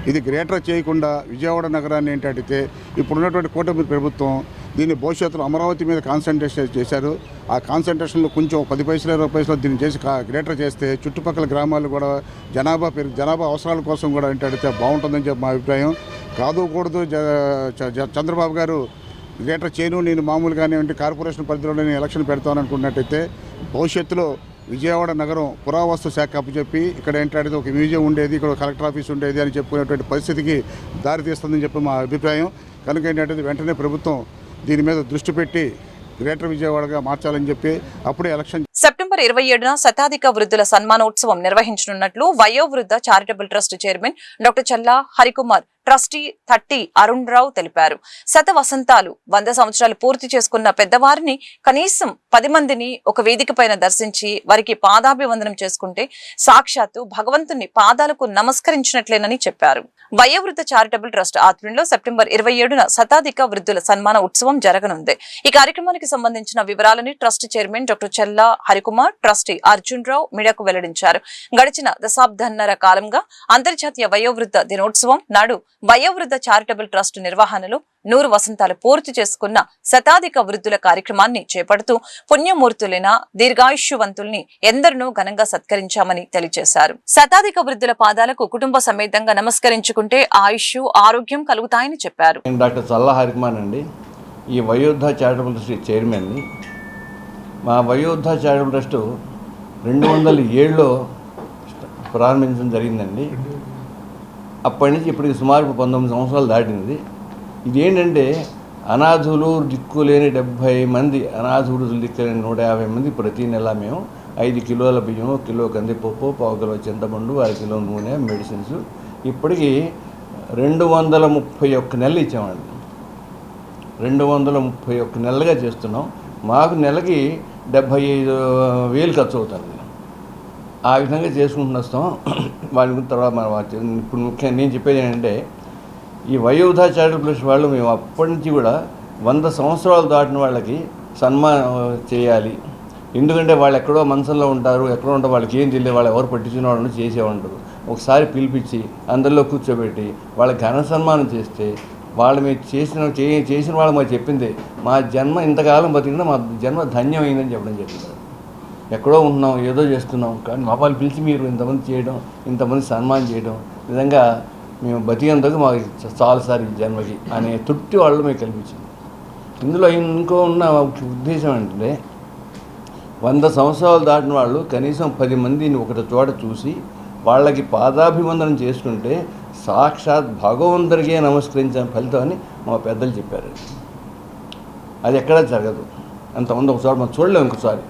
S7: ఇది గ్రేటర్ చేయకుండా విజయవాడ నగరాన్ని ఏంటంటే ఇప్పుడున్నటువంటి కూటమి ప్రభుత్వం దీన్ని భవిష్యత్తులో అమరావతి మీద కాన్సన్ట్రేషన్ చేశారు. ఆ కాన్సన్ట్రేషన్లో కొంచెం 10 పైసలు 20 పైసలు దీన్ని చేసి గ్రేటర్ చేస్తే చుట్టుపక్కల గ్రామాలు కూడా జనాభా అవసరాల కోసం కూడా ఏంటంటే బాగుంటుందని చెప్పి మా అభిప్రాయం. కాదు కూడదు చంద్రబాబు గారు
S6: గ్రేటర్ చేను నేను మామూలుగానే కార్పొరేషన్ పరిధిలో నేను ఎలక్షన్ పెడతాను అనుకున్నట్టయితే భవిష్యత్తులో విజయవాడ నగరం పురావస్తు శాఖ అప్పచెప్పి ఇక్కడ ఏంటంటే ఒక మ్యూజియం ఉండేది, ఇక్కడ కలెక్టర్ ఆఫీస్ ఉండేది అని చెప్పుకునేటువంటి పరిస్థితికి దారితీస్తుందని చెప్పి మా అభిప్రాయం. కనుక ఏంటంటే వెంటనే ప్రభుత్వం దీని మీద దృష్టి పెట్టి గ్రేటర్ విజయవాడగా మార్చాలని చెప్పి అప్పుడే ఎలక్షన్.
S1: సెప్టెంబర్ 27న శతాధిక వృద్ధుల సన్మానోత్సవం నిర్వహించనున్నట్లు వయోవృద్ధ చారిటబుల్ ట్రస్ట్ చైర్మన్ డాక్టర్ చల్లా హరికుమార్, ట్రస్టీ తట్టి అరుణ్ రావు తెలిపారు. శత వసంతాలు 100 సంవత్సరాలు పూర్తి చేసుకున్న పెద్దవారిని కనీసం 10 మందిని ఒక వేదిక పైన దర్శించి వారికి పాదాభివందనం చేసుకుంటే సాక్షాత్తు భగవంతుని పాదాలకు నమస్కరించినట్లేనని చెప్పారు. వయోవృద్ధ చారిటబుల్ ట్రస్ట్ ఆధ్వర్యంలో సెప్టెంబర్ 27న శతాధిక వృద్ధుల సన్మాన ఉత్సవం జరగనుంది. ఈ కార్యక్రమానికి సంబంధించిన వివరాలని ట్రస్ట్ చైర్మన్ డాక్టర్ చల్లా హరికుమార్, ట్రస్టీ అర్జున్ రావు మీడియాకు వెల్లడించారు. గడిచిన దశాబ్దన్నర కాలంగా అంతర్జాతీయ వయోవృద్ధ దినోత్సవం నాడు వయోవృద్ధ చారిటబుల్ ట్రస్ట్ నిర్వహణలో 100 వసంతాలు పూర్తి చేసుకున్న శతాధిక వృద్ధుల కార్యక్రమాన్ని చేపడుతూ పుణ్యమూర్తులైన దీర్ఘాయుష్యవంతుల్ని ఎందరినో ఘనంగా సత్కరించామని తెలియజేశారు. శతాధిక వృద్ధుల పాదాలకు కుటుంబ సమేతంగా నమస్కరించుకుంటే ఆయుష్, ఆరోగ్యం కలుగుతాయని చెప్పారు.
S3: డాక్టర్ చల్లా హరికుమార్ అండి, ఈ వయోవృద్ధ చారిటబుల్ ట్రస్ట్ చైర్మన్ని. మా వయోవృద్ధ చారిటబుల్ ట్రస్ట్ 207లో ప్రారంభించడం జరిగిందండి. అప్పటి నుంచి ఇప్పటికి సుమారు 19 సంవత్సరాలు దాటింది. ఇదేంటంటే అనాథులు దిక్కులేని 70 మంది, అనాథులు దిక్కులేని 150 మంది ప్రతి నెల మేము 5 కిలోల బియ్యం, కిలో కందిపప్పు, 1/4 కిలో చింతపండు, 1/2 కిలో నూనె, మెడిసిన్స్ ఇప్పటికీ 231 నెలలు ఇచ్చామండి. 231 నెలలుగా చేస్తున్నాం. మాకు నెలకి 75,000 ఖర్చు అవుతుంది. ఆ విధంగా చేసుకుంటూ వస్తాం. వాళ్ళ గురించి తర్వాత మనం ఇప్పుడు ముఖ్యంగా నేను చెప్పేది ఏంటంటే, ఈ వయోవృద్ధ చారిటబుల్ ట్రస్ట్ వాళ్ళు మేము అప్పటి నుంచి కూడా 100 సంవత్సరాలు దాటిన వాళ్ళకి సన్మానం చేయాలి. ఎందుకంటే వాళ్ళు ఎక్కడో మనసులో ఉంటారు, ఎక్కడో ఉంటారు, వాళ్ళకి ఏం తెలియదు, వాళ్ళు ఎవరు పట్టించిన వాళ్ళు చేసేవాళ్ళు. ఒకసారి పిలిపించి అందరిలో కూర్చోబెట్టి వాళ్ళకి ఘన సన్మానం చేస్తే వాళ్ళు మీరు చేసిన వాళ్ళు మాకు చెప్పింది, మా జన్మ ఇంతకాలం బతికినా మా జన్మ ధన్యమైందని చెప్పడం జరిగింది. ఎక్కడో ఉంటున్నాం, ఏదో చేస్తున్నాం, కానీ మా వాళ్ళు పిలిచి మీరు ఇంతమంది చేయడం, ఇంతమంది సన్మానం చేయడం, నిజంగా మేము బతికేందుకు మాకు చాలాసారి ఈ జన్మకి అనే తృప్తి వాళ్ళు మీకు కల్పించింది. ఇందులో ఇంకో ఉన్న ఉద్దేశం ఏంటంటే, 100 సంవత్సరాలు దాటిన వాళ్ళు కనీసం 10 మందిని ఒకటి చోట చూసి వాళ్ళకి పాదాభివందనం చేసుకుంటే సాక్షాత్ భగవంతుడికే నమస్కరించిన ఫలితం అని మా పెద్దలు చెప్పారు. అది ఎక్కడా జరగదు. అంతమంది ఒకసారి మనం చూడలేము. ఇంకోసారి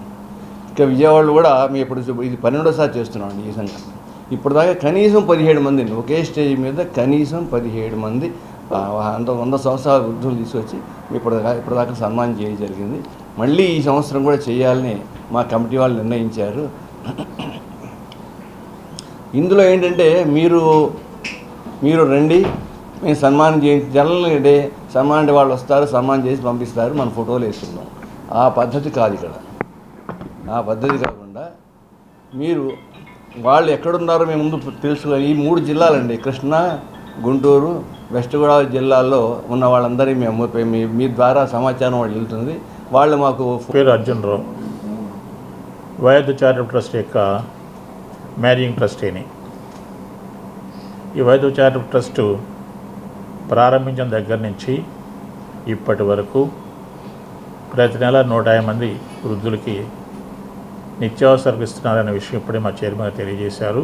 S3: ఇక విజయవాడలో కూడా మేము ఇప్పుడు ఇది 12వసారి చేస్తున్నామండి ఈ సంఘం. ఇప్పటిదాకా కనీసం 17 మందిని ఒకే స్టేజ్ మీద కనీసం 17 మంది 100 సంవత్సరాల వృద్ధులు తీసుకొచ్చి ఇప్పటిదాకా సన్మానం చేయడం జరిగింది. మళ్ళీ ఈ సంవత్సరం కూడా చేయాలని మా కమిటీ వాళ్ళు నిర్ణయించారు. ఇందులో ఏంటంటే మీరు రండి, మేము సన్మానం చేయించి జనరల్ డే సన్మానం అంటే వాళ్ళు వస్తారు, సన్మానం చేసి పంపిస్తారు, మన ఫోటోలు వేస్తున్నాం. ఆ పద్ధతి కాదు ఇక్కడ. ఆ పద్ధతి కాకుండా మీరు వాళ్ళు ఎక్కడున్నారో మేము ముందు తెలుసుకొని, ఈ 3 జిల్లాలండి, కృష్ణా, గుంటూరు, వెస్ట్ గోదావరి జిల్లాల్లో ఉన్న వాళ్ళందరి మేము మీ ద్వారా సమాచారం వాళ్ళు వెళ్తుంది. వాళ్ళు మాకు
S14: పేరు అర్జున్ రావు, వయోవృద్ధ చారిటబుల్ ట్రస్ట్ యొక్క మేనేజింగ్ ట్రస్టీని. ఈ వయోవృద్ధ చారిటబుల్ ట్రస్టు ప్రారంభించిన దగ్గర నుంచి ఇప్పటి వరకు ప్రతి నెల 150 మంది వృద్ధులకి నిత్యావసరాలు ఇస్తున్నారనే విషయం ఇప్పుడే మా చైర్మన్ తెలియజేశారు.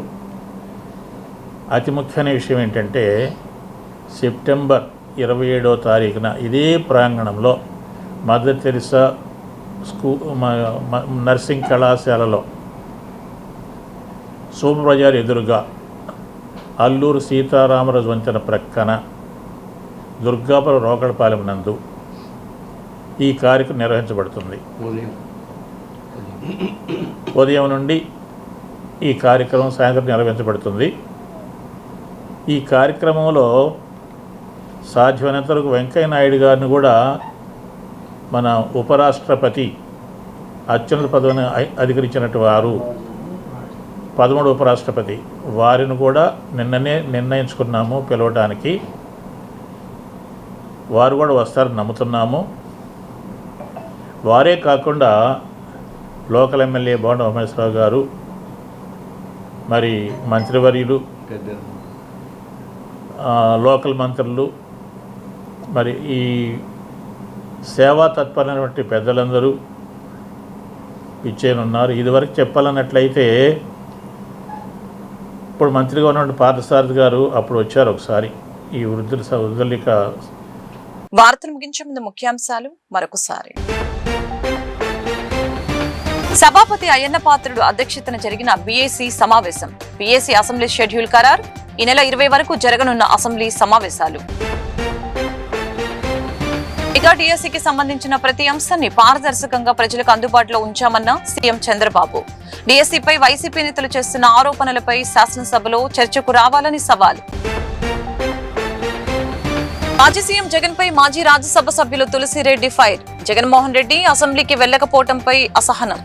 S14: అతి ముఖ్యమైన విషయం ఏంటంటే, సెప్టెంబర్ 27వ తారీఖున ఇదే ప్రాంగణంలో మదర్ తెరిసా నర్సింగ్ కళాశాలలో సోమబజార్ ఎదురుగా అల్లూరు సీతారామరాజు వంతెన ప్రక్కన దుర్గాపురం రోకడపాలెం నందు ఈ కార్యక్రమం నిర్వహించబడుతుంది. ఉదయం నుండి ఈ కార్యక్రమం సాయంత్రం నిర్వహించబడుతుంది. ఈ కార్యక్రమంలో సాధ్యమైనంత వరకు వెంకయ్య నాయుడు గారిని కూడా మన ఉపరాష్ట్రపతి అత్యున్నత పదవిని అధికరించినట్టు వారు 13వ ఉపరాష్ట్రపతి వారిని కూడా నిన్ననే నిర్ణయించుకున్నాము పిలవడానికి. వారు కూడా వస్తారని నమ్ముతున్నాము. వారే కాకుండా లోకల్ ఎమ్మెల్యే బోండ ఉమేశ్వరరావు గారు, మరి మంత్రివర్యులు, లోకల్ మంత్రులు, మరి ఈ సేవా తత్పరమైనటువంటి పెద్దలందరూ ఇచ్చేనున్నారు. ఇదివరకు చెప్పాలన్నట్లయితే ఇప్పుడు మంత్రిగా ఉన్నటువంటి పార్థసారథి గారు అప్పుడు వచ్చారు ఒకసారి ఈ వృద్ధులిక.
S1: వార్తలు ముగించే ముందు ముఖ్యాంశాలు మరొకసారి. సభాపతి అయ్యన్న పాత్రుడు అధ్యక్షతన జరిగిన బీఏసీ సమావేశం. బీఏసీ అసెంబ్లీ షెడ్యూల్ ఖరారు. ఈ నెల 20 వరకు జరగనున్న అసెంబ్లీ సమావేశాలు. ఇక డిఎస్సికి సంబంధించిన ప్రతి అంశాన్ని పారదర్శకంగా ప్రజలకు అందుబాటులో ఉంచామన్న సీఎం చంద్రబాబు. డిఎస్సిపై వైసీపీ నేతలు చేస్తున్న ఆరోపణలపై శాసనసభలో చర్చకు రావాలని సవాల్. మాజీ సీఎం జగన్ పై మాజీ రాజ్యసభ సభ్యులు తులసిరెడ్డి ఫైర్. జగన్మోహన్ రెడ్డి అసెంబ్లీకి వెళ్లకపోవడంపై అసహనం.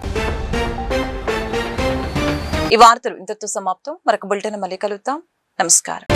S1: ఈ వార్తలు ఇంతటితో సమాప్తం. మరొక బులెటిన్ మళ్ళీ కలుద్దాం. నమస్కారం.